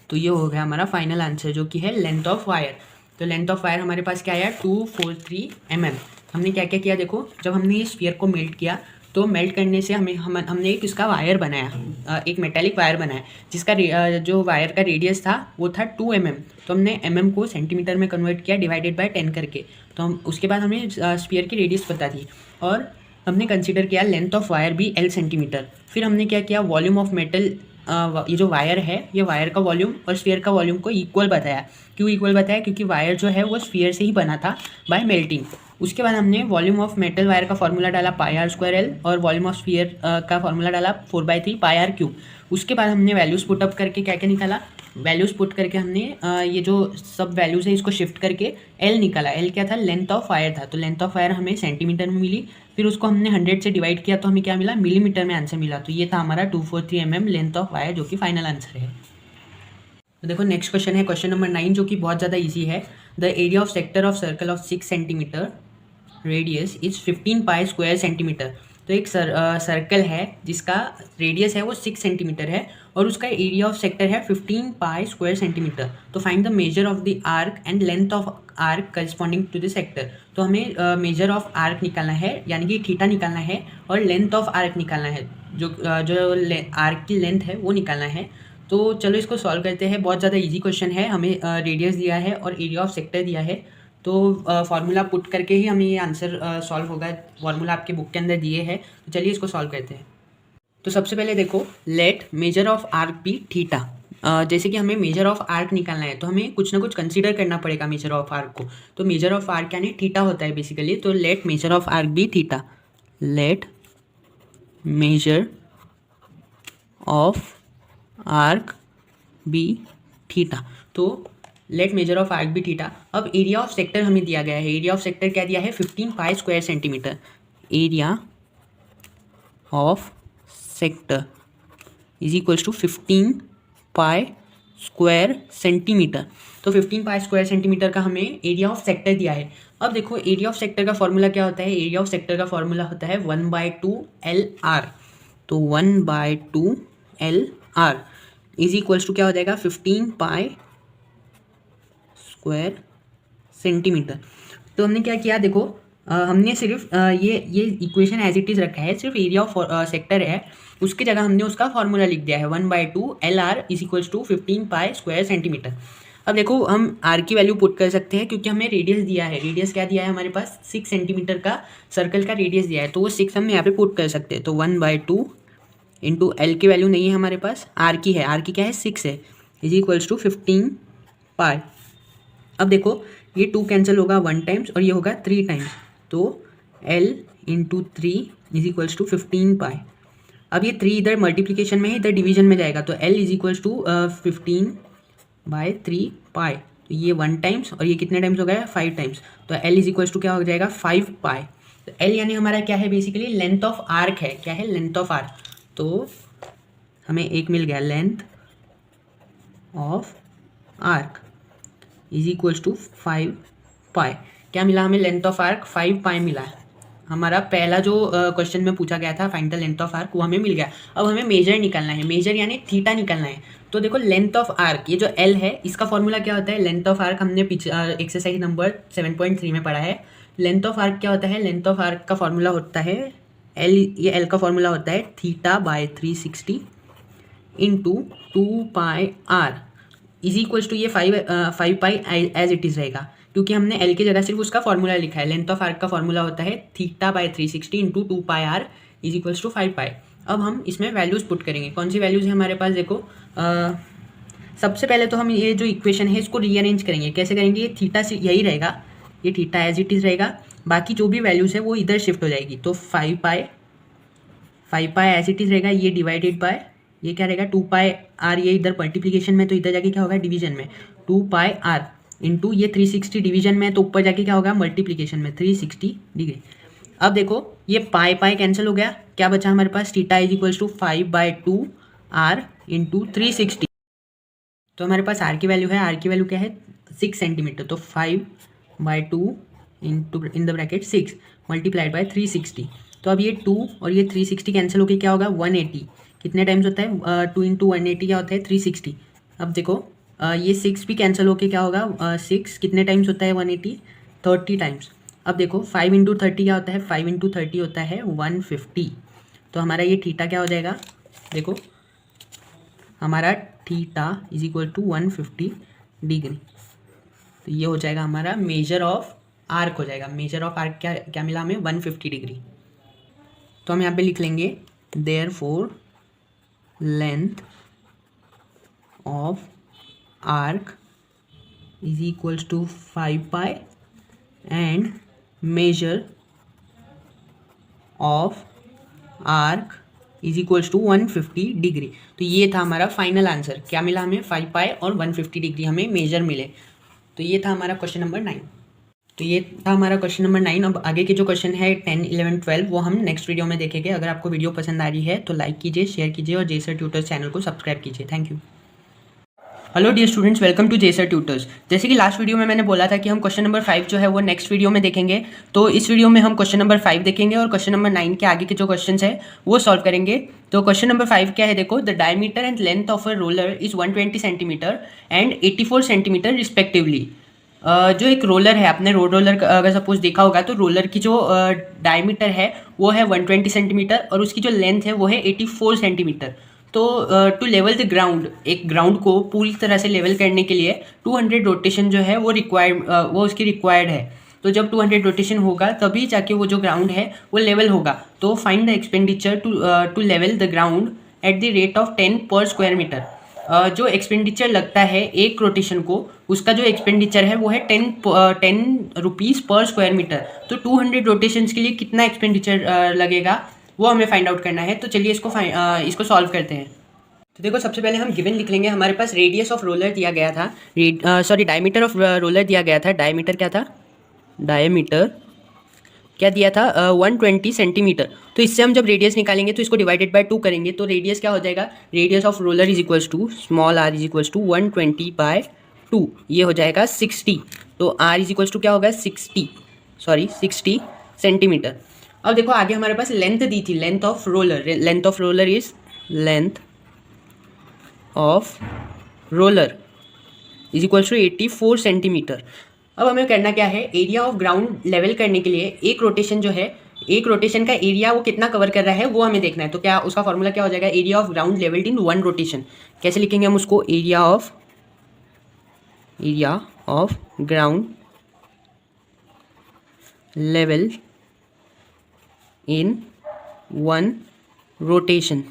तो ये हो गया हमारा फाइनल आंसर जो कि है लेंथ ऑफ वायर। तो लेंथ ऑफ वायर हमारे पास क्या आया 243 mm। हमने क्या क्या किया देखो, जब हमने ये स्फीयर को मेल्ट किया तो मेल्ट करने से हमने एक इसका वायर बनाया, एक मेटेलिक वायर बनाया जिसका जो वायर का रेडियस था वो था 2 mm। तो हमने mm को सेंटीमीटर में कन्वर्ट किया डिवाइडेड बाय 10 करके, तो हम उसके बाद हमें स्फीयर की रेडियस पता थी और हमने कंसीडर किया लेंथ ऑफ वायर भी L सेंटीमीटर। फिर हमने क्या किया वॉल्यूम ऑफ मेटल, ये जो वायर है ये वायर का वॉल्यूम और स्फीयर का वॉल्यूम को इक्वल बताया। क्यों इक्वल बताया, क्योंकि वायर जो है वो स्फीयर से ही बना था बाय मेल्टिंग। उसके बाद हमने वॉल्यूम ऑफ मेटल वायर का फॉर्मूला डाला πr²L और वॉल्यूम ऑफ स्फीयर का फॉर्मूला डाला 4/3 πr³। उसके बाद हमने वैल्यूज़ पुट अप करके क्या क्या निकाला, वैल्यूज़ पुट करके हमने ये जो सब वैल्यूज़ है इसको शिफ्ट करके L निकाला। L क्या था लेंथ ऑफ वायर था, तो लेंथ ऑफ वायर हमें सेंटीमीटर में मिली, फिर उसको हमने 100 से डिवाइड किया तो हमें क्या मिला मिलीमीटर में आंसर मिला। तो ये था हमारा 243 mm लेंथ ऑफ वायर जो कि फाइनल आंसर है। तो देखो नेक्स्ट क्वेश्चन है क्वेश्चन नंबर 9 जो कि बहुत ज़्यादा ईजी है। The area of sector of circle of 6 centimetre radius is 15 pi square centimetre. तो एक सर्कल है जिसका रेडियस है वो 6 सेंटीमीटर है और उसका एरिया ऑफ सेक्टर है 15 पाई स्क्वायर सेंटीमीटर। तो find the measure of the arc and length of arc corresponding to the sector. तो हमें मेजर ऑफ आर्क निकालना है यानी कि थीटा निकालना है और लेंथ ऑफ आर्क निकालना है, जो आर्क की लेंथ है वो निकालना है। तो चलो इसको सॉल्व करते हैं। बहुत ज़्यादा इजी क्वेश्चन है, हमें रेडियस दिया है और एरिया ऑफ सेक्टर दिया है, तो फार्मूला पुट करके ही हमें ये आंसर सॉल्व होगा। फार्मूला आपके बुक के अंदर दिए हैं, तो चलिए इसको सॉल्व करते हैं। तो सबसे पहले देखो let measure of arc be theta. जैसे कि हमें मेजर ऑफ आर्क निकालना है तो हमें कुछ ना कुछ कंसीडर करना पड़ेगा मेजर ऑफ आर्क को। तो मेजर ऑफ आर्क यानी थीटा होता है बेसिकली, तो let measure of arc be theta. Let measure of arc be theta, तो let measure of arc be theta. अब एरिया ऑफ सेक्टर हमें दिया गया है, एरिया ऑफ सेक्टर क्या दिया है 15 pi square centimetre. Area of sector is equals to 15 pi square centimetre. तो 15 पाई स्क्वायर सेंटीमीटर का हमें एरिया ऑफ सेक्टर दिया है। अब देखो एरिया ऑफ सेक्टर का फॉर्मूला क्या होता है, एरिया ऑफ सेक्टर का फॉर्मूला होता है 1/2 LR। तो 1/2 LR इज इक्वल्स टू क्या हो जाएगा 15 पाई स्क्वायर सेंटीमीटर। तो हमने क्या किया देखो, हमने सिर्फ ये इक्वेशन एज इट इज़ रखा है, सिर्फ एरिया ऑफ सेक्टर है उसकी जगह हमने उसका फॉर्मूला लिख दिया है 1/2 LR is equals to 15 pi square centimetre. अब देखो हम आर की वैल्यू पुट कर सकते हैं क्योंकि हमें रेडियस दिया है, रेडियस क्या दिया है हमारे पास 6 सेंटीमीटर का सर्कल का रेडियस दिया है, तो वो 6 हम यहाँ पे पुट कर सकते हैं। तो 1/2 इंटू एल की वैल्यू नहीं है हमारे पास, आर की है, आर की क्या है 6 है, इज इक्वल्स टू 15 पाई। अब देखो ये 2 कैंसिल होगा 1 टाइम्स और ये होगा 3 टाइम्स, तो L into 3 is equals to 15 pi. अब ये 3 इधर मल्टीप्लिकेशन में है, इधर डिवीजन में जाएगा, तो L इज इक्वल्स टू 15/3 पाई। तो ये 1 टाइम्स और ये कितने टाइम्स हो गया 5 टाइम्स, तो L इज इक्वल्स टू क्या हो जाएगा 5 पाई। तो L यानी हमारा क्या है बेसिकली लेंथ ऑफ आर्क है, क्या है लेंथ ऑफ आर्क। तो हमें एक मिल गया length of arc is equals to 5 pi. क्या मिला हमें लेंथ ऑफ आर्क 5 पाई मिला है। हमारा पहला जो क्वेश्चन में पूछा गया था find the length of arc वो हमें मिल गया। अब हमें मेजर निकालना है, मेजर यानी थीटा निकालना है। तो देखो लेंथ ऑफ आर्क, ये जो एल है इसका फॉर्मूला क्या होता है, लेंथ ऑफ आर्क हमने एक्सरसाइज नंबर 7.3 में पढ़ा है। लेंथ ऑफ आर्क क्या होता है, लेंथ ऑफ आर्क का फॉर्मूला होता है एल, ये एल का फॉर्मूला होता है theta by 360 into 2πr is equals to ये 5 पाई एज इट इज़ रहेगा, क्योंकि हमने एल की जगह सिर्फ उसका फॉर्मूला लिखा है। लेंथ ऑफ आर्क का फॉर्मूला होता है theta by 360 into 2πr is equals to 5 pi. अब हम इसमें वैल्यूज़ पुट करेंगे। कौन सी वैल्यूज़ है हमारे पास, देखो सबसे पहले तो हम ये जो इक्वेशन है इसको रीअरेंज करेंगे। कैसे करेंगे, ये थीटा से यही रहेगा, ये थीटा एज इट इज़ रहेगा, बाकी जो भी वैल्यूज़ है वो इधर शिफ्ट हो जाएगी। तो 5 पाई एज इट इज़ रहेगा, ये डिवाइडेड बाय ये क्या रहेगा 2πr, ये इधर मल्टीप्लिकेशन में तो इधर जाके क्या होगा डिवीजन में 2πr इंटू ये 360 डिवीजन में तो ऊपर जाके क्या होगा मल्टीप्लिकेशन में 360 डिग्री। अब देखो ये पाई कैंसिल हो गया, क्या बचा हमारे पास theta is equals to 5/2r into 360। तो हमारे पास आर की वैल्यू है, आर की वैल्यू क्या है 6 सेंटीमीटर। तो 5/2 into in the bracket 6 multiplied by 360। तो अब ये 2 और ये 360 कैंसिल होकर क्या होगा 180। कितने टाइम्स होता है 2 इंटू 180 क्या होता है 360। अब देखो ये 6 भी कैंसिल होके क्या होगा 6 कितने टाइम्स होता है 180 30 टाइम्स। अब देखो 5 इंटू 30 क्या होता है 5 इंटू 30 होता है 150। तो हमारा ये थीटा क्या हो जाएगा, देखो हमारा theta is equal to 150 degree. तो ये हो जाएगा हमारा मेजर ऑफ आर्क हो जाएगा। मेजर ऑफ आर्क क्या क्या मिला हमें 150 डिग्री। तो हम यहाँ पे लिख लेंगे therefore length of arc is equals to 5 pi and measure of arc is equals to 150 degree. तो ये था हमारा फाइनल आंसर, क्या मिला हमें 5 पाई और 150 डिग्री हमें मेजर मिले। तो ये था हमारा क्वेश्चन नंबर 9। तो ये था हमारा क्वेश्चन नंबर 9। अब आगे के जो क्वेश्चन है 10, 11, 12 वो हम नेक्स्ट वीडियो में देखेंगे। अगर आपको वीडियो पसंद आ रही है तो लाइक कीजिए, शेयर कीजिए और जेसर ट्यूटर्स चैनल को सब्सक्राइब कीजिए। Thank you. Hello dear students, welcome to जेसर tutors. जैसे कि लास्ट वीडियो में मैंने बोला था कि हम क्वेश्चन नंबर 5 जो है वो नेक्स्ट वीडियो में देखेंगे, तो इस वीडियो में हम क्वेश्चन नंबर 5 देखेंगे और क्वेश्चन नंबर 9 के आगे के जो क्वेश्चन है वो सॉल्व करेंगे। तो क्वेश्चन नंबर 5 क्या है, देखो the diameter and length of a roller is 120 centimetre and 84 centimetre respectively. जो एक रोलर है, आपने रोड रोलर अगर सपोज देखा होगा तो रोलर की जो डायमीटर है वो है 120 सेंटीमीटर और उसकी जो लेंथ है वो है 84 सेंटीमीटर। तो टू लेवल द ग्राउंड, एक ग्राउंड को पूरी तरह से लेवल करने के लिए 200 रोटेशन जो है वो वो उसकी रिक्वायर्ड है। तो जब 200 रोटेशन होगा तभी जाके वो जो ग्राउंड है वो लेवल होगा। तो find the expenditure to level the ground at the rate of 10 per square metre. जो एक्सपेंडिचर लगता है एक रोटेशन को, उसका जो एक्सपेंडिचर है वो है 10 रुपीज़ पर स्क्वायर मीटर। तो 200 रोटेशंस के लिए कितना एक्सपेंडिचर लगेगा वो हमें फाइंड आउट करना है। तो चलिए इसको सॉल्व करते हैं। तो देखो सबसे पहले हम गिवन लिख लेंगे। हमारे पास रेडियस ऑफ रोलर दिया गया था, डायमीटर ऑफ रोलर दिया गया था। डायमीटर क्या था, डायमीटर क्या दिया था 120 सेंटीमीटर। तो इससे हम जब रेडियस निकालेंगे तो इसको डिवाइडेड बाय 2 करेंगे तो रेडियस क्या हो जाएगा, radius of roller is equals to small r is equals to 120/2, ये हो जाएगा 60। तो r इज इक्वल्स टू क्या होगा 60 सेंटीमीटर। अब देखो आगे हमारे पास लेंथ दी थी, length of roller. Length of roller is length of roller is equals to 84 centimetre. अब हमें करना क्या है, एरिया ऑफ ग्राउंड लेवल करने के लिए एक रोटेशन जो है, एक रोटेशन का एरिया वो कितना कवर कर रहा है वो hमें देखना है। तो क्या उसका फॉर्मूला क्या हो जाएगा, area of ground levelled in 1 rotation. कैसे लिखेंगे हम उसको, area of ground level in 1 rotation.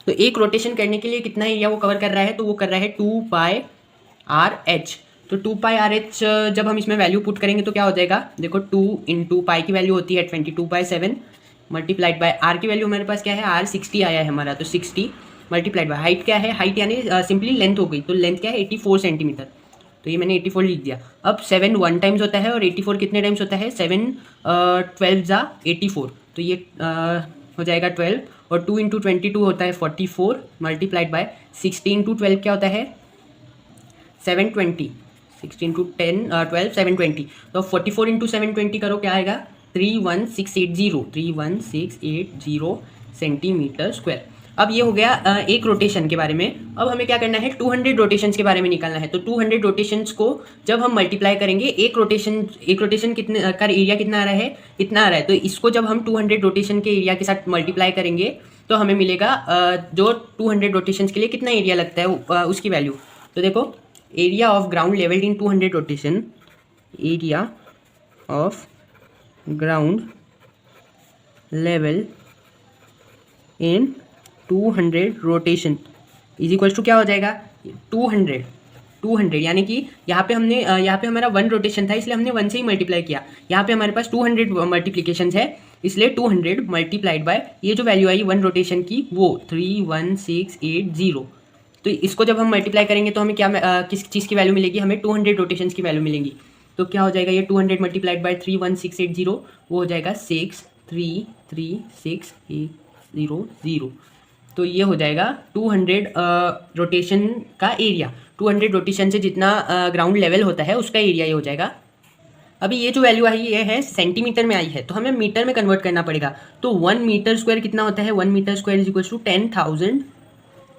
तो एक रोटेशन करने के लिए कितना एरिया वो कवर कर रहा है, तो वो कर रहा है 2πRh। तो 2πRh जब हम इसमें वैल्यू पुट करेंगे तो क्या हो जाएगा, देखो 2 इंटू पाई की वैल्यू होती है 22/7 मल्टीप्लाइड बाय आर की वैल्यू हमारे पास क्या है, R 60 आया है हमारा, तो 60 मल्टीप्लाइड बाय हाइट क्या है, हाइट यानी सिंपली लेंथ हो गई। तो लेंथ क्या है 84 सेंटीमीटर। तो ये मैंने 84 लिख दिया। अब 7 1 टाइम्स होता है और 84 कितने टाइम्स होता है, 7 12 जा 84। तो ये हो जाएगा 12 और 2 इंटू 22 होता है 44 मल्टीप्लाइड बाय 60 इंटू 12 क्या होता है 720। 16 इंटू 10 12 720। तो 44 इंटू 720 करो क्या आएगा 31680 सेंटीमीटर स्क्वायर। अब ये हो गया एक रोटेशन के बारे में। अब हमें क्या करना है, 200 रोटेशंस के बारे में निकालना है। तो 200 रोटेशंस को जब हम मल्टीप्लाई करेंगे, एक रोटेशन कितने का एरिया कितना आ रहा है, इतना आ रहा है। तो इसको जब हम 200 रोटेशन के एरिया के साथ मल्टीप्लाई करेंगे तो हमें मिलेगा जो 200 रोटेशंस के लिए कितना एरिया लगता है उसकी वैल्यू। तो देखो, area of ground levelled in 200 rotation, area of ground level in 200 rotation is equals to क्या हो जाएगा, 200 यानी कि यहाँ पे हमारा 1 रोटेशन था, इसलिए हमने 1 से ही मल्टीप्लाई किया। यहाँ पे हमारे पास 200 मल्टीप्लिकेशन है, इसलिए 200 मल्टीप्लाइड बाय ये जो वैल्यू आई 1 रोटेशन की, वो 31680। तो इसको जब हम मल्टीप्लाई करेंगे तो हमें क्या किस चीज़ की वैल्यू मिलेगी, हमें 200 रोटेशन की वैल्यू मिलेंगी। तो क्या हो जाएगा, ये 200 मल्टीप्लाइड बाय 31680 वो हो जाएगा 6336800। तो ये हो जाएगा 200 रोटेशन का एरिया। 200 रोटेशन से जितना ग्राउंड लेवल होता है उसका एरिया ये हो जाएगा। अभी ये जो वैल्यू आई ये है सेंटीमीटर में आई है, तो हमें मीटर में कन्वर्ट करना पड़ेगा। तो 1 मीटर स्क्वायर कितना होता है, 1 metre square is equal to 10,000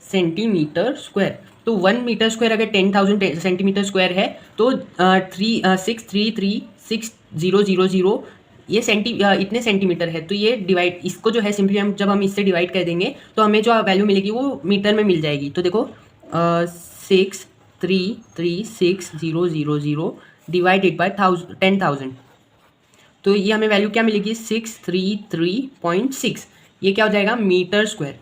centimetre square. तो 1 मीटर स्क्वायर अगर 10,000 सेंटीमीटर स्क्वायर है तो 6336000 ये इतने सेंटीमीटर है। तो ये डिवाइड, इसको जो है सिंपली जब हम इससे डिवाइड कर देंगे तो हमें जो वैल्यू मिलेगी वो मीटर में मिल जाएगी। तो देखो 6336000 डिवाइडेड बाय 10,000, तो ये हमें वैल्यू क्या मिलेगी, 633.6। ये क्या हो जाएगा, मीटर स्क्वायर।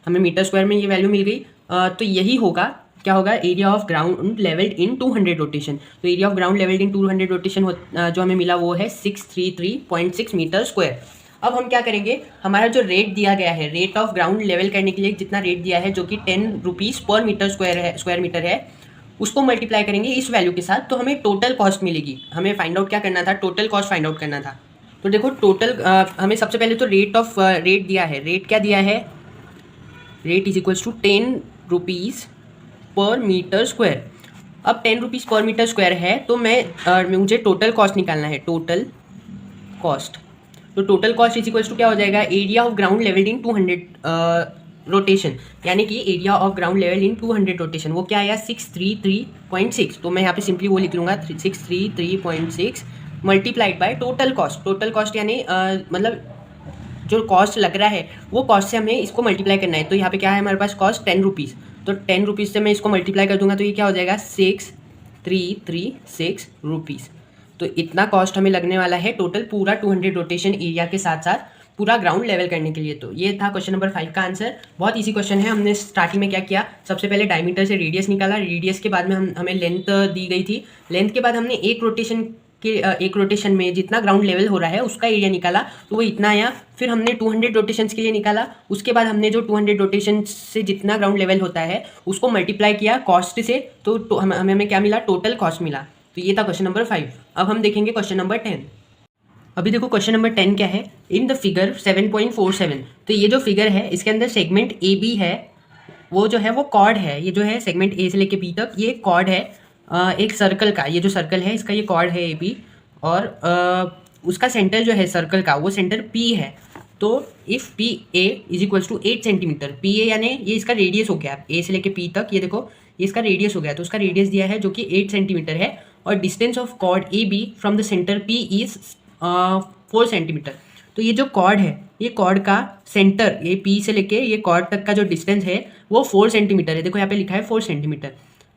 हमें मीटर स्क्वायर में ये वैल्यू मिल गई। तो यही होगा, क्या होगा, area of ground levelled in 200 rotation. तो area of ground levelled in 200 rotation जो हमें मिला वो है 633.6 मीटर स्क्वायर। अब हम क्या करेंगे, हमारा जो रेट दिया गया है, रेट ऑफ ग्राउंड लेवल करने के लिए जितना रेट दिया है जो कि 10 rupees per metre square metre है, उसको मल्टीप्लाई करेंगे इस वैल्यू के साथ, तो हमें टोटल कॉस्ट मिलेगी। हमें फाइंड आउट क्या करना था, टोटल कॉस्ट फाइंड आउट करना था। तो देखो टोटल हमें सबसे पहले तो रेट दिया है। रेट क्या दिया है, rate is equals to 10 rupees per metre square. अब 10 रुपीज़ पर मीटर स्क्वायर है तो मुझे टोटल कॉस्ट निकालना है, टोटल कॉस्ट। तो total cost is equals to क्या हो जाएगा, area of ground level in 200 rotation, यानी कि area of ground level in 200 rotation वो क्या आया, 633.6। तो मैं यहाँ पे सिंपली वो लिख लूँगा 633.6 multiplied by total cost. Total cost यानी मतलब जो कॉस्ट लग रहा है वो कॉस्ट से हमें इसको मल्टीप्लाई करना है। तो यहाँ पे क्या है हमारे पास कॉस्ट 10 रुपीज़, तो 10 रुपीज़ से मैं इसको मल्टीप्लाई कर दूंगा तो ये क्या हो जाएगा 6336 रुपीज़। तो इतना कॉस्ट हमें लगने वाला है टोटल पूरा 200 रोटेशन एरिया के साथ साथ पूरा ग्राउंड लेवल करने के लिए। तो ये था क्वेश्चन नंबर 5 का आंसर। बहुत इजी क्वेश्चन है। हमने स्टार्टिंग में क्या किया, सबसे पहले डायमीटर से रेडियस निकाला, रेडियस के बाद में हमें लेंथ दी गई थी, लेंथ के बाद हमने एक रोटेशन में जितना ग्राउंड लेवल हो रहा है उसका एरिया निकाला तो वो इतना आया। फिर हमने 200 रोटेशंस के लिए निकाला, उसके बाद हमने जो 200 रोटेशन से जितना ग्राउंड लेवल होता है उसको मल्टीप्लाई किया कॉस्ट से, तो हमें क्या मिला, टोटल कॉस्ट मिला। तो ये था क्वेश्चन नंबर 5। अब हम देखेंगे क्वेश्चन नंबर 10। अभी देखो क्वेश्चन नंबर 10 क्या है, इन द फिगर 7.47। तो ये जो फिगर है इसके अंदर सेगमेंट ए बी है, वो जो है वो कॉर्ड है। ये जो है सेगमेंट ए से लेके बी तक ये कॉर्ड है एक सर्कल का। ये जो सर्कल है इसका ये कॉर्ड है ए बी, और उसका सेंटर जो है सर्कल का वो सेंटर पी है। तो if P A is equals to 8 centimetre, P A यानी ये इसका रेडियस हो गया, ए से लेके पी तक ये देखो ये इसका रेडियस हो गया, तो उसका रेडियस दिया है जो कि 8 सेंटीमीटर है, और distance of chord A B from the centre P is 4 centimetre. तो ये जो कॉर्ड है, ये कॉर्ड का सेंटर, ये पी से लेके ये कॉर्ड तक का जो डिस्टेंस है वो 4 सेंटीमीटर है। देखो यहाँ पे लिखा है 4 सेंटीमीटर।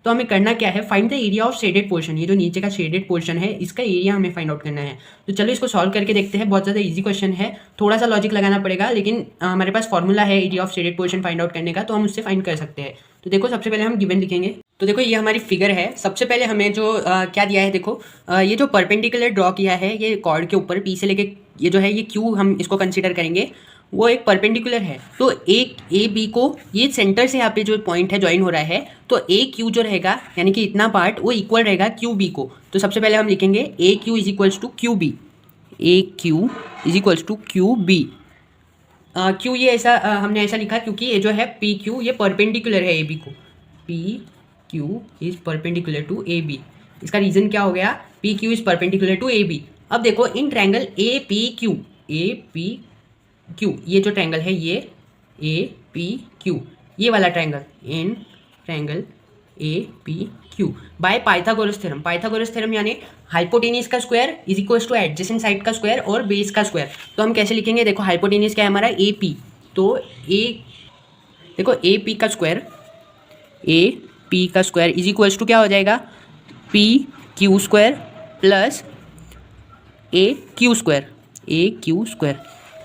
तो हमें करना क्या है, find the area of shaded portion. ये जो नीचे का शेडेड पोर्शन है इसका एरिया हमें फाइंड आउट करना है। तो चलो इसको सॉल्व करके देखते हैं। बहुत ज़्यादा इजी क्वेश्चन है, थोड़ा सा लॉजिक लगाना पड़ेगा, लेकिन हमारे पास फॉर्मूला है area of shaded portion find out करने का, तो हम उससे फाइंड कर सकते हैं। तो देखो सबसे पहले हम गिवन लिखेंगे। तो देखो ये हमारी फिगर है। सबसे पहले हमें जो क्या दिया है, देखो ये जो परपेंडिकुलर ड्रॉ किया है ये कॉर्ड के ऊपर पी से लेके ये जो है ये क्यू हम इसको कंसीडर करेंगे, वो एक परपेंडिकुलर है। तो एक ए बी को ये सेंटर से यहाँ पे जो पॉइंट है ज्वाइन हो रहा है, तो ए क्यू जो रहेगा यानी कि इतना पार्ट वो इक्वल रहेगा क्यू बी को। तो सबसे पहले हम लिखेंगे A Q is equals to Q B, A Q is equals to Q B. क्यों ये ऐसा हमने ऐसा लिखा, क्योंकि ये जो है पी क्यू ये परपेंडिकुलर है ए बी को, P Q is perpendicular to A B. इसका रीज़न क्या हो गया, P Q is perpendicular to A B. अब देखो in triangle A P Q, ये जो ट्रायंगल है ये APQ, ये वाला triangle, in triangle APQ by Pythagoras theorem. Pythagoras theorem यानी हाइपोटेन्यूज का square is equals to adjacent side का स्क्वायर और बेस का स्क्वायर। तो हम कैसे लिखेंगे, देखो हाइपोटेन्यूज क्या है हमारा AP, तो देखो AP का स्क्वायर इज इक्वल्स टू क्या हो जाएगा, PQ square plus AQ square.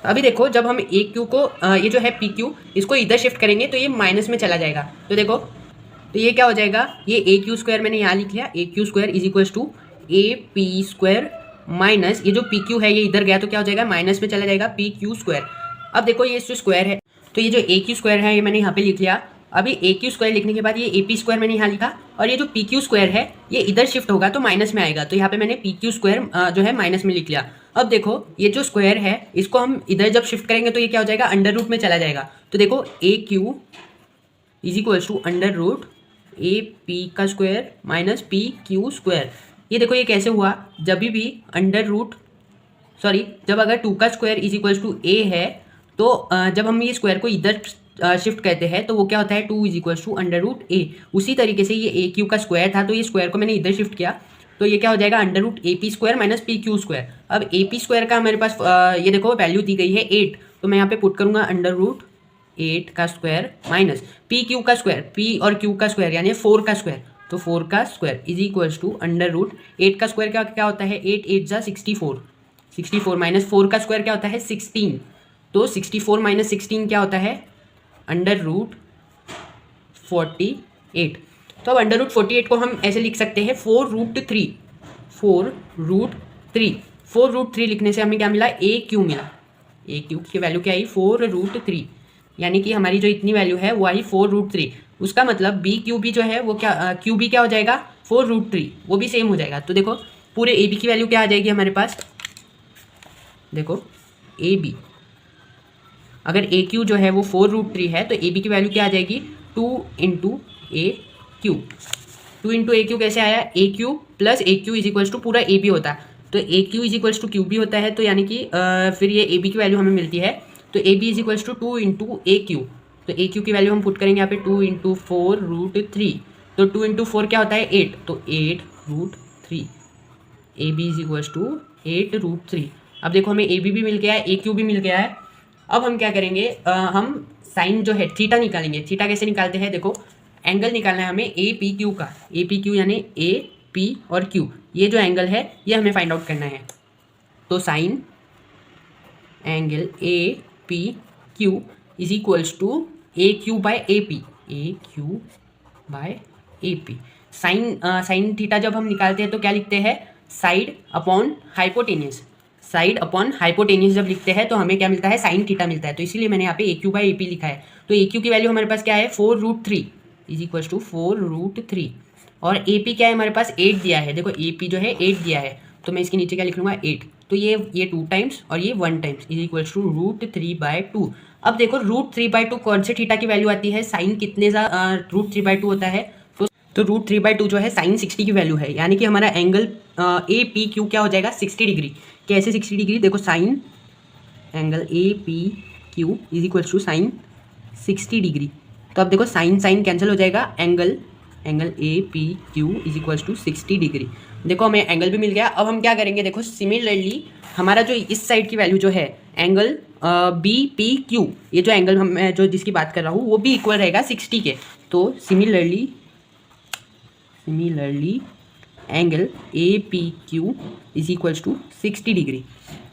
अभी देखो जब हम AQ को ये जो है PQ इसको इधर शिफ्ट करेंगे तो ये माइनस में चला जाएगा। तो देखो तो ये क्या हो जाएगा, ये AQ स्क्वायर मैंने यहाँ लिख लिया, AQ square is equals to AP square minus ये जो PQ है ये इधर गया तो क्या हो जाएगा, माइनस में चला जाएगा PQ स्क्वायर। अब देखो ये जो स्क्वायर है तो ये जो AQ स्क्वायर है ये मैंने यहाँ पे लिख लिया। अभी AQ स्क्वायर लिखने के बाद ये AP स्क्वायर मैंने यहाँ लिखा और ये जो PQ स्क्वायर है ये इधर शिफ्ट होगा तो माइनस में आएगा, तो यहाँ पे मैंने PQ स्क्वायर जो है माइनस में लिख लिया। अब देखो ये जो स्क्वायर है इसको हम इधर जब शिफ्ट करेंगे तो ये क्या हो जाएगा, अंडर रूट में चला जाएगा। तो देखो AQ is equals to under root AP का स्क्वायर माइनस PQ स्क्वायर। ये देखो ये कैसे हुआ, जब भी अंडर रूट जब अगर 2 का square is equals to A है तो जब हम ये स्क्वायर को इधर शिफ्ट करते हैं तो वो क्या होता है, 2 is equals to under root A। उसी तरीके से ये AQ का स्क्वायर था तो ये स्क्वायर को मैंने इधर शिफ्ट किया तो ये क्या हो जाएगा, under root AP square minus PQ square. अब AP स्क्वायर का मेरे पास ये देखो वैल्यू दी गई है 8, तो मैं यहाँ पे पुट करूँगा अंडर रूट 8 का स्क्वायर माइनस PQ का स्क्वायर, P और Q का स्क्वायर यानी 4 का स्क्वायर, तो 4 का square is equals to under root 8 का स्क्वायर क्या होता है, 8 8 जा 64 माइनस 4 का स्क्वायर क्या होता है 16, तो 64 माइनस 16 क्या होता है अंडर रूट 48। तो अब अंडर रूट 48 को हम ऐसे लिख सकते हैं 4√3 लिखने से हमें क्या मिला, AQ मिला। AQ की वैल्यू क्या आई 4√3, यानी कि हमारी जो इतनी वैल्यू है वो आई 4√3। उसका मतलब BQ भी जो है वो क्या QB क्या हो जाएगा 4√3, वो भी सेम हो जाएगा। तो देखो पूरे AB की वैल्यू क्या आ जाएगी हमारे पास, देखो AB अगर AQ जो है वो 4√3 है तो AB की वैल्यू क्या आ जाएगी 2 इंटू AQ। 2 इंटू AQ कैसे आया, AQ plus AQ is equals to पूरा AB होता है, तो AQ is equals to QB होता है, तो यानी कि फिर ये AB की वैल्यू हमें मिलती है, तो AB is equals to 2 into AQ। तो AQ की वैल्यू हम पुट करेंगे यहाँ पे 2 इंटू 4√3, तो 2 इंटू 4 क्या होता है 8, तो 8√3। AB is equals to 8√3। अब देखो हमें AB भी मिल गया है, AQ भी मिल गया है। अब हम क्या करेंगे, हम साइन जो है थीटा निकालेंगे। थीटा कैसे निकालते हैं, देखो एंगल निकालना है हमें APQ का, APQ यानी AP और Q, ये जो एंगल है ये हमें फाइंड आउट करना है। तो sine angle APQ is equals to AQ by AP। Sine theta जब हम निकालते हैं तो क्या लिखते हैं, side upon hypotenuse. Side upon hypotenuse जब लिखते हैं तो हमें क्या मिलता है, साइन थीटा मिलता है, तो इसीलिए मैंने यहाँ पे AQ बाय AP लिखा है। तो AQ की वैल्यू हमारे पास क्या है 4√3 इज इक्वल्स टू 4√3, और AP क्या है हमारे पास 8 दिया है। देखो AP जो है 8 दिया है, तो मैं इसके नीचे क्या लिख लूँगा 8, तो ये 2 टाइम्स और ये 1 टाइम्स इज इक्वल्स टू √3/2। अब देखो √3/2 कौन से थीटा की वैल्यू आती है, साइन कितने सा √3/2 होता है, तो √3/2 जो है साइन 60 की वैल्यू है, यानी कि हमारा एंगल APQ क्या हो जाएगा 60 डिग्री। कैसे 60 डिग्री, देखो sine angle APQ is equals to sine 60 degree. तो अब देखो साइन कैंसिल हो जाएगा, angle APQ is equals to 60 degree. देखो हमें एंगल भी मिल गया। अब हम क्या करेंगे, देखो सिमिलरली हमारा जो इस साइड की वैल्यू जो है एंगल BPQ, ये जो एंगल मैं जो जिसकी बात कर रहा हूँ वो भी इक्वल रहेगा 60 के। तो similarly angle APQ is equals to 60 degree.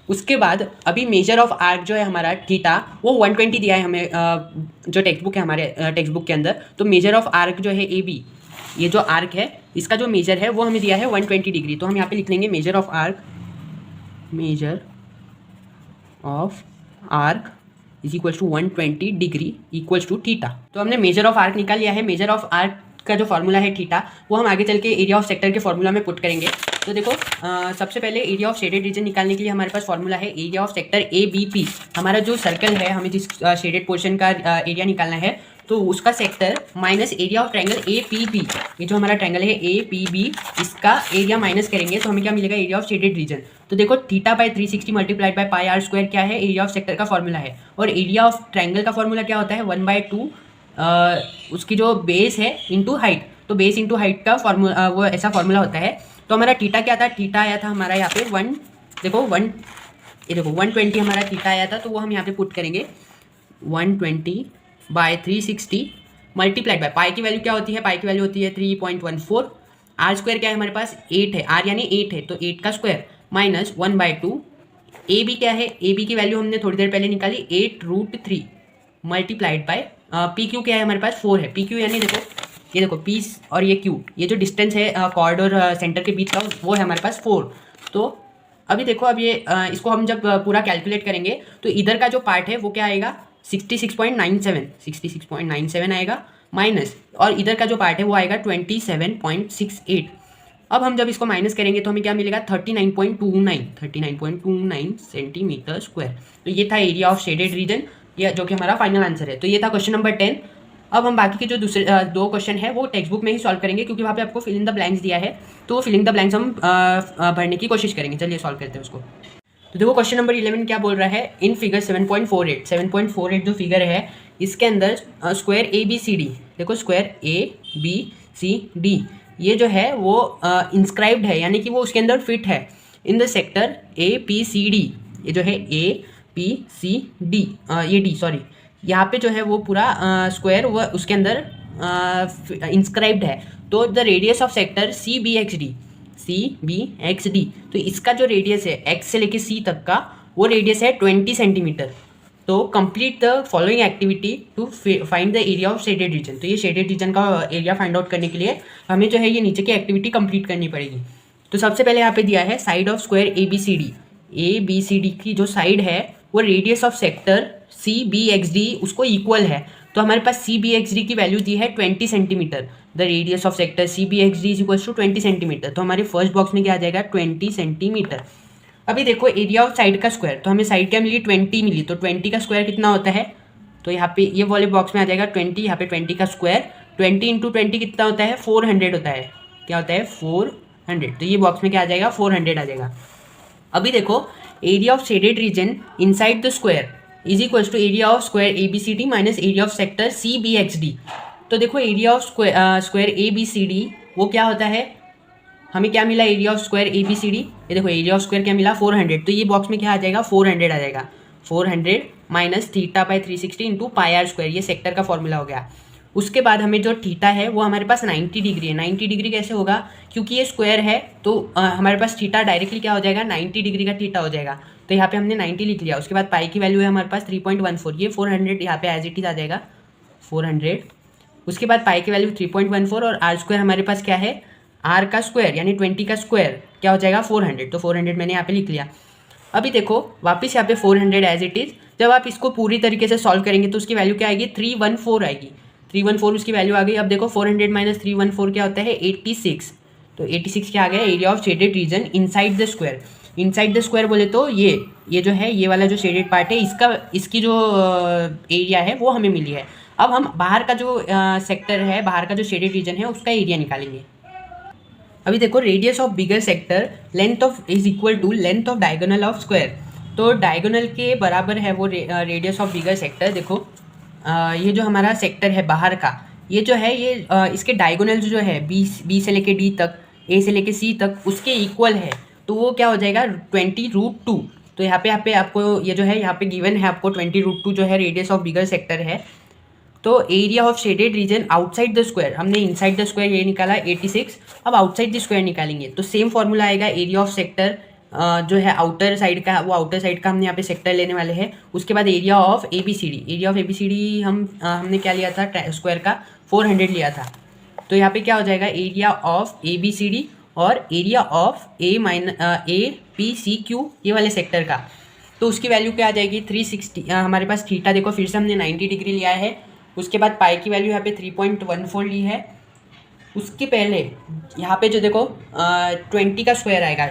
उसके बाद अभी मेजर ऑफ आर्क जो है हमारा थीटा वो 120 दिया है हमें जो टेक्स्ट बुक है हमारे टेक्स्ट बुक के अंदर। तो मेजर ऑफ आर्क जो है AB, ये जो आर्क है इसका जो मेजर है वो हमें दिया है 120 डिग्री। तो हम यहाँ पे लिख लेंगे measure of arc is equals to 120 degree equals to theta. तो हमने मेजर ऑफ आर्क निकाल लिया है। मेजर ऑफ आर्क का जो फॉर्मूला है थीटा वो हम आगे चल के एरिया ऑफ सेक्टर के फॉर्मूला में पुट करेंगे। तो देखो सबसे पहले एरिया ऑफ शेडेड रीजन निकालने के लिए हमारे पास फॉर्मूला है एरिया ऑफ सेक्टर ABP। हमारा जो सर्कल है, हमें जिस शेडेड पोर्शन का एरिया निकालना है तो उसका sector minus area of triangle A P B, ये जो हमारा ट्रायंगल है ए पी बी, इसका एरिया माइनस करेंगे तो हमें क्या मिलेगा, एरिया ऑफ शेडेड रीजन। तो देखो theta by 360 multiplied by pi are square क्या है, एरिया ऑफ सेक्टर का फॉर्मूला है। और एरिया ऑफ ट्रायंगल का फॉर्मूला क्या होता है, 1/2 उसकी जो बेस है इंटू हाइट, तो बेस इंटू हाइट का फॉर्मूला वो ऐसा फॉर्मूला होता है। तो हमारा थीटा क्या था, थीटा आया था हमारा यहाँ पे 120 हमारा थीटा आया था, तो वो हम यहाँ पे पुट करेंगे 120/360 मल्टीप्लाइड बाय पाई की वैल्यू क्या होती है, पाई की वैल्यू होती है 3.14। आर स्क्वायर क्या है हमारे पास, 8 है, आर यानी 8 है, तो 8 का स्क्वायर माइनस 1/2। ए बी क्या है, ए बी की वैल्यू हमने थोड़ी देर पहले निकाली 8√3 मल्टीप्लाइड बाय पी क्यू क्या है हमारे पास 4 है, पी क्यू यानी देखो ये देखो पी और ये क्यू, ये जो डिस्टेंस है कॉर्ड और सेंटर के बीच का वो है हमारे पास 4। तो अभी देखो अब ये इसको हम जब पूरा कैलकुलेट करेंगे तो इधर का जो पार्ट है वो क्या आएगा 66.97 आएगा, माइनस और इधर का जो पार्ट है वो आएगा 27.68। अब हम जब इसको माइनस करेंगे तो हमें क्या मिलेगा 39.29 सेंटीमीटर स्क्वायर। तो ये था एरिया ऑफ शेडेड रीजन, ये जो कि हमारा फाइनल आंसर है। तो ये था क्वेश्चन नंबर 10। अब हम बाकी के जो दूसरे 2 क्वेश्चन है वो टेक्स्ट बुक में ही सॉल्व करेंगे, क्योंकि वहाँ पे आपको फिल इन द ब्लैंक्स दिया है, तो फिल इन द ब्लैंक्स हम भरने की कोशिश करेंगे। चलिए सॉल्व करते हैं उसको। तो देखो क्वेश्चन नंबर 11 क्या बोल रहा है, इन फिगर 7.48 जो फिगर है इसके अंदर square A B C D, देखो square A B C D ये जो है वो इंस्क्राइब्ड है, यानी कि वो उसके अंदर फिट है in the sector A P C D. ये जो है ए पी सी डी, ये डी सॉरी, यहाँ पे जो है वो पूरा स्क्वायर वो उसके अंदर इंस्क्राइब्ड है। तो the radius of sector C B X D, तो इसका जो रेडियस है एक्स से लेके सी तक का वो रेडियस है 20 सेंटीमीटर। तो complete the following activity to find the area of shaded region. तो ये शेडेड रीजन का एरिया फाइंड आउट करने के लिए हमें जो है ये नीचे की एक्टिविटी कंप्लीट करनी पड़ेगी। तो सबसे पहले यहाँ पे दिया है side of square A B C D की जो साइड है वो radius of sector C B X D उसको इक्वल है। तो हमारे पास सी बी एक्स डी की वैल्यू दी है 20 centimetre. The radius of sector C B X D is equal to 20 centimetre. तो हमारे फर्स्ट बॉक्स में क्या आ जाएगा 20 सेंटीमीटर। अभी देखो एरिया ऑफ साइड का स्क्वायर, तो हमें साइड क्या मिली 20 मिली, तो 20 का स्क्वायर कितना होता है, तो यहाँ पे ये वाले बॉक्स में आ जाएगा 20, यहाँ पे 20 का स्क्वायर 20 इंटू 20 कितना होता है 400 होता है, क्या होता है 400। तो ये बॉक्स में क्या आ जाएगा 400 आ जाएगा। अभी देखो area of shaded region inside the square is equals to area of square A B C D minus area of sector C B X D. तो देखो area of square A B C D वो क्या होता है, हमें क्या मिला area of square A B C D, ये देखो एरिया ऑफ स्क्वायर क्या मिला 400। तो ये बॉक्स में क्या आ जाएगा 400 आ जाएगा, 400 minus theta by 360 into pi are square, ये सेक्टर का फॉर्मूला हो गया। उसके बाद हमें जो थीटा है वो हमारे पास 90 डिग्री है। 90 डिग्री कैसे होगा, क्योंकि ये स्क्वायर है तो हमारे पास थीटा डायरेक्टली क्या हो जाएगा 90 डिग्री का थीटा हो जाएगा। तो यहाँ पे हमने 90 लिख लिया। उसके बाद पाई की वैल्यू है हमारे पास 3.14, ये 400 यहाँ पे एज इट इज आ जाएगा 400। उसके बाद पाई की वैल्यू 3.14 और आर स्क्वायर हमारे पास क्या है आर का स्क्वायर यानी 20 का स्क्वायर क्या हो जाएगा 400। तो 400 मैंने यहाँ पे लिख लिया। अभी देखो वापस यहाँ पे 400 एज इट इज, जब आप इसको पूरी तरीके से सॉल्व करेंगे तो उसकी वैल्यू क्या आएगी 314 आएगी, 314 उसकी वैल्यू आ गई। अब देखो 400 माइनस 314 क्या होता है 86। तो 86 क्या आ गया area of shaded region inside the square. Inside the square बोले तो ये जो है ये वाला जो शेडेड पार्ट है इसकी जो एरिया है वो हमें मिली है। अब हम बाहर का जो सेक्टर है, बाहर का जो शेडेड रीजन है उसका एरिया निकालेंगे। अभी देखो radius of bigger sector length of is equal to length of diagonal of square. तो डायगोनल के बराबर है वो रेडियस ऑफ बिगर सेक्टर। देखो ये जो हमारा सेक्टर है बाहर का, ये जो है ये इसके डायगोनल जो है बी से लेके डी तक, ए से लेके सी तक उसके इक्वल है। तो वो क्या हो जाएगा 20√2। तो यहाँ पे आपको ये जो है यहाँ पे गिवन है आपको 20√2 जो है रेडियस ऑफ बिगर सेक्टर है। तो area of shaded reason outside the square, हमने इनसाइड द स्क्वायर ये निकाला 86, अब आउटसाइड द स्क्वायर निकालेंगे। तो सेम फॉर्मूला आएगा एरिया ऑफ सेक्टर जो है आउटर साइड का, वो आउटर साइड का हमने यहाँ पे सेक्टर लेने वाले हैं। उसके बाद area of A B C D, area of A B C D हमने क्या लिया था स्क्वायर का 400 लिया था। तो यहाँ पे क्या हो जाएगा area of A B C D और area of A P C Q ये वाले सेक्टर का, तो उसकी वैल्यू क्या आ जाएगी 360। हमारे पास थीटा देखो फिर से हमने 90 डिग्री लिया है। उसके बाद पाई की वैल्यू यहाँ पे 3.14 ली है। उसके पहले यहाँ पे जो देखो 20 का स्क्वायर आएगा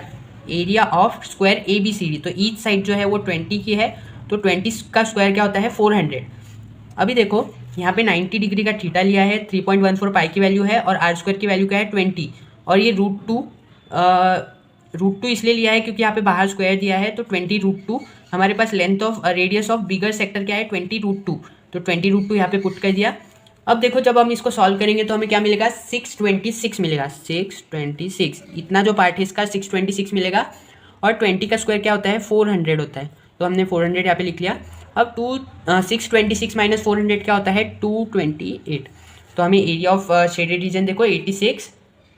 area of square A B C D. तो ईच साइड जो है वो 20 की है, तो 20 का स्क्वायर क्या होता है 400। अभी देखो यहाँ पे 90 डिग्री का थीटा लिया है, 3.14 पाई की वैल्यू है और आर स्क्वायर की वैल्यू क्या है 20, और ये √2 इसलिए लिया है क्योंकि यहाँ पे बाहर स्क्वायर दिया है, तो 20 √2 हमारे पास length of radius of bigger sector क्या है 20 √2, तो 20 √2 यहाँ पे पुट कर दिया। अब देखो जब हम इसको सॉल्व करेंगे तो हमें क्या मिलेगा 626 मिलेगा, 626 इतना जो पार्ट है इसका 626 मिलेगा, और 20 का स्क्वायर क्या होता है 400 होता है, तो हमने 400 यहाँ पे लिख लिया। अब 626 माइनस 400 क्या होता है 228, तो हमें एरिया ऑफ शेडेड रीजन देखो 86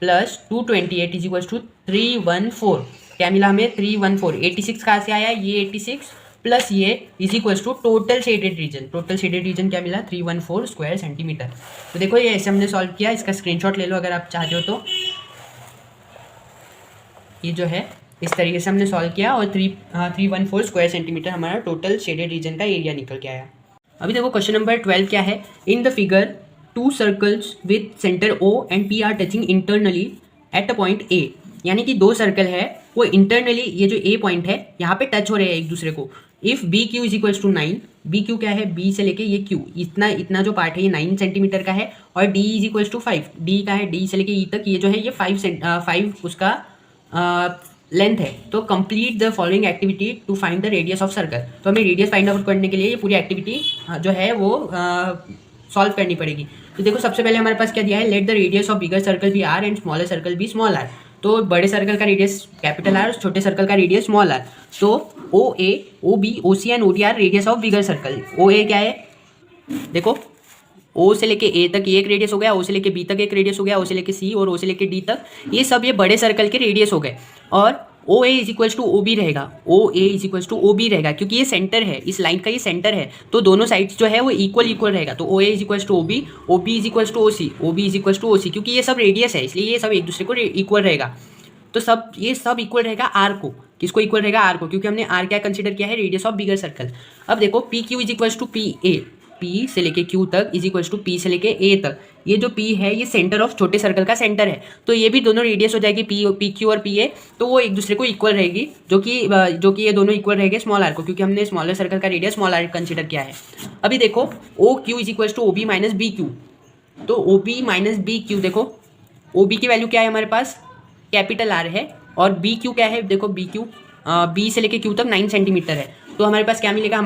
प्लस 228 इज इक्वल्स टू 314, क्या मिला हमें 314, 86 कहाँ से आया ये 86 प्लस ये is equals to total shaded region क्या मिला 314 स्क्वायर सेंटीमीटर। तो देखो ये ऐसे हमने सॉल्व किया, इसका स्क्रीनशॉट ले लो अगर आप चाहते हो तो। ये जो है इस तरीके से हमने सॉल्व किया और 314 स्क्वायर सेंटीमीटर हमारा टोटल शेडेड रीजन का एरिया निकल के आया। अभी देखो क्वेश्चन नंबर 12 क्या है, in the figure 2 circles with centre O and P are touching internally at a point A, यानी कि 2 सर्कल है वो इंटरनली ये जो A पॉइंट है यहाँ पे टच हो रहे हैं एक दूसरे को। If B Q is equals to 9, B Q क्या है B से लेके ये Q, इतना जो पार्ट है ये 9 सेंटीमीटर का है, और D is equals to 5, D का है D से लेके E तक ये जो है ये 5 उसका लेंथ है। तो complete the following activity to find the radius of circle, तो हमें रेडियस फाइंड आउट करने के लिए ये पूरी एक्टिविटी जो है वो सॉल्व करनी पड़ेगी। तो देखो सबसे पहले हमारे पास क्या दिया है, let the radius of bigger circle be R and smaller circle be small r, तो बड़े सर्कल का रेडियस कैपिटल आर, छोटे सर्कल का रेडियस स्मॉल आर। तो O A O B O C and O D are radius of bigger circle. O A क्या है देखो, ओ से लेके ए तक ये एक रेडियस हो गया, ओ से लेके बी तक एक रेडियस हो गया, ओ से लेके सी और ओ से लेके डी तक, ये सब ये बड़े सर्कल के रेडियस हो गए। और O A is equals to O B रहेगा, O A is equals to O B रहेगा क्योंकि ये सेंटर है, इस लाइन का ये सेंटर है, तो दोनों साइड्स जो है वो इक्वल रहेगा। तो O A is equals to O B is equals to O C, O B is equals to O C, क्योंकि ये सब रेडियस है इसलिए ये सब एक दूसरे को इक्वल रहेगा। तो ये सब इक्वल रहेगा आर को, किसको इक्वल रहेगा आर को, क्योंकि हमने आर क्या कंसीडर किया है रेडियस ऑफ बिगर सर्कल। अब देखो P Q is equals to P A, P से लेके क्यू तक इज इक्वल्स टू पी से लेके ए तक, ये जो पी है ये सेंटर ऑफ छोटे सर्कल का सेंटर है, तो ये भी दोनों रेडियस हो जाएगी पी क्यू और पी ए, तो वो एक दूसरे को इक्वल रहेगी, जो कि ये दोनों इक्वल रहेंगे स्मॉल आर को, क्योंकि हमने स्मॉलर सर्कल का रेडियस स्मॉल आर कंसीडर किया है। अभी देखो O Q is equals to O B minus B Q, तो O B minus B Q, देखो ओ बी की वैल्यू क्या है हमारे पास कैपिटल आर है, और बी क्यू क्या है देखो बी क्यू बी से लेके क्यू तक 9 सेंटीमीटर है, तो हमारे पास क्या मिलेगा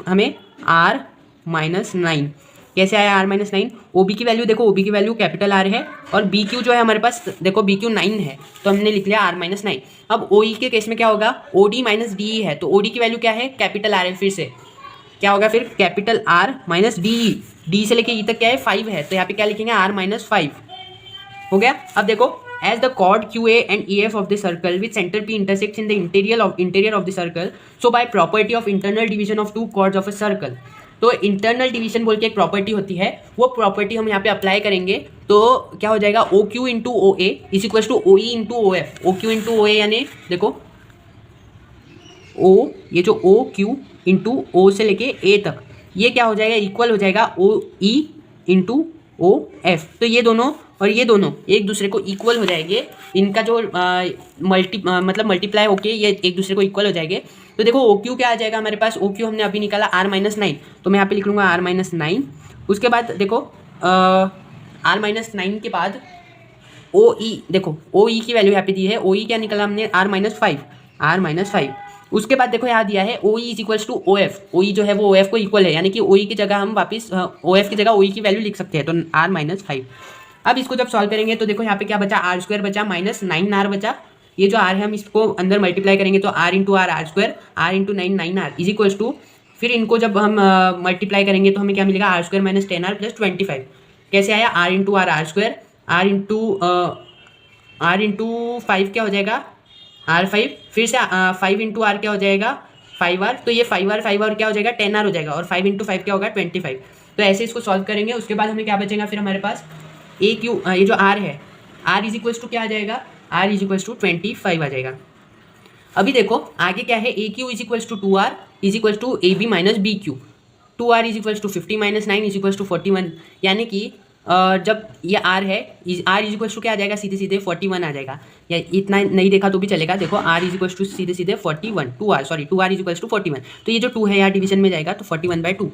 हमें आर माइनस 9। कैसे आया आर माइनस 9, ओ बी की वैल्यू देखो, ओ बी की वैल्यू कैपिटल आर है और बी क्यू जो है हमारे पास देखो बी क्यू 9 है, तो हमने लिख लिया आर माइनस 9। अब ओ ई के केस में क्या होगा, ओ डी माइनस डी है, तो ओ डी की वैल्यू क्या है कैपिटल आर है, फिर से क्या होगा फिर capital R minus D, D से लेके ई तक क्या है 5 है, तो यहाँ पे क्या लिखेंगे आर माइनस 5 हो गया। अब देखो as the chord QA and EF of the circle with center P intersects in the interior of the circle, so by property of internal division of two chords of a circle, तो internal division बोल के एक property होती है, वो property हम यहाँ पे अप्लाई करेंगे तो क्या हो जाएगा O Q into O A is equals to O E into O F. O Q into O A यानी देखो ओ, ये जो ओ क्यू इंटू ओ से लेके ए तक ये क्या हो जाएगा इक्वल हो जाएगा ओ ई इंटू ओ एफ, तो ये दोनों और ये दोनों एक दूसरे को इक्वल हो जाएंगे, इनका जो मतलब मल्टीप्लाई होके ये एक दूसरे को इक्वल हो जाएंगे। तो देखो ओ क्यू क्या आ जाएगा हमारे पास, ओ क्यू हमने अभी निकाला आर माइनस 9, तो मैं यहाँ पे लिख लूँगा आर माइनस 9। उसके बाद देखो आर माइनस 9 के बाद ओ ई, देखो ओ ई की वैल्यू यहाँ पे दी है, ओ ई क्या निकाला हमने आर माइनस 5, आर माइनस 5। उसके बाद देखो यहाँ दिया है O E is equals to O F, O E जो है वो ओ एफ को इक्वल है, यानी कि ओ ई की जगह हम वापस ओ एफ की जगह ओ ई की वैल्यू लिख सकते हैं, तो आर माइनस 5। अब इसको जब सॉल्व करेंगे तो देखो यहाँ पे क्या बचा आर स्क्वायर बचा माइनस 9 आर बचा, ये जो आर है हम इसको अंदर मल्टीप्लाई करेंगे तो R into R square, R into 9 R is equals to, फिर इनको जब हम मल्टीप्लाई करेंगे तो हमें क्या मिलेगा R square minus 10 R plus 25। कैसे आया R into R square, R into 5 क्या हो जाएगा आर 5, फिर से 5 इंटू आर क्या हो जाएगा 5 आर, तो ये 5 आर क्या हो जाएगा 10 आर हो जाएगा, और 5 इंटू 5 क्या होगा 25। तो ऐसे इसको सॉल्व करेंगे। उसके बाद हमें क्या बचेगा फिर हमारे पास ए क्यू, ये जो आर है आर इज इक्वल्स टू क्या आ जाएगा आर इज इक्वल्स टू 25 आ जाएगा। अभी देखो आगे क्या है A Q is equals to 2 R is equals to A B minus B Q, 2 R is equals to 50 minus 9 is equals to 41, यानी कि जब ये आर है आर इज इक्वल्स टू क्या आ जाएगा सीधे सीधे 41 आ जाएगा, या इतना नहीं देखा तो भी चलेगा। देखो आर इज इक्वल्स टू सीधे सीधे 41, 2 आर इज इक्वल्स टू 41, तो ये जो 2 है यहाँ डिवीजन में जाएगा तो 41/2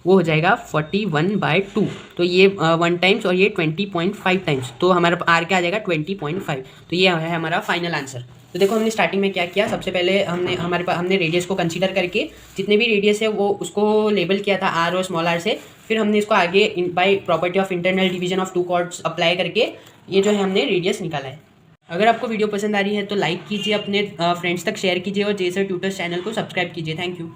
वो हो जाएगा 41/2। तो ये 1 टाइम्स और ये 20.5 टाइम्स, तो हमारा आर क्या आ जाएगा 20.5। तो ये है हमारा फाइनल आंसर। तो देखो हमने स्टार्टिंग में क्या किया, सबसे पहले हमने रेडियस को कंसीडर करके जितने भी रेडियस है वो उसको लेबल किया था आर और स्मॉल आर से। फिर हमने इसको आगे by property of internal division of two chords apply करके ये जो है हमने रेडियस निकाला है। अगर आपको वीडियो पसंद आ रही है तो लाइक कीजिए, अपने फ्रेंड्स तक शेयर कीजिए और जेसर ट्यूटर्स चैनल को सब्सक्राइब कीजिए। Thank you.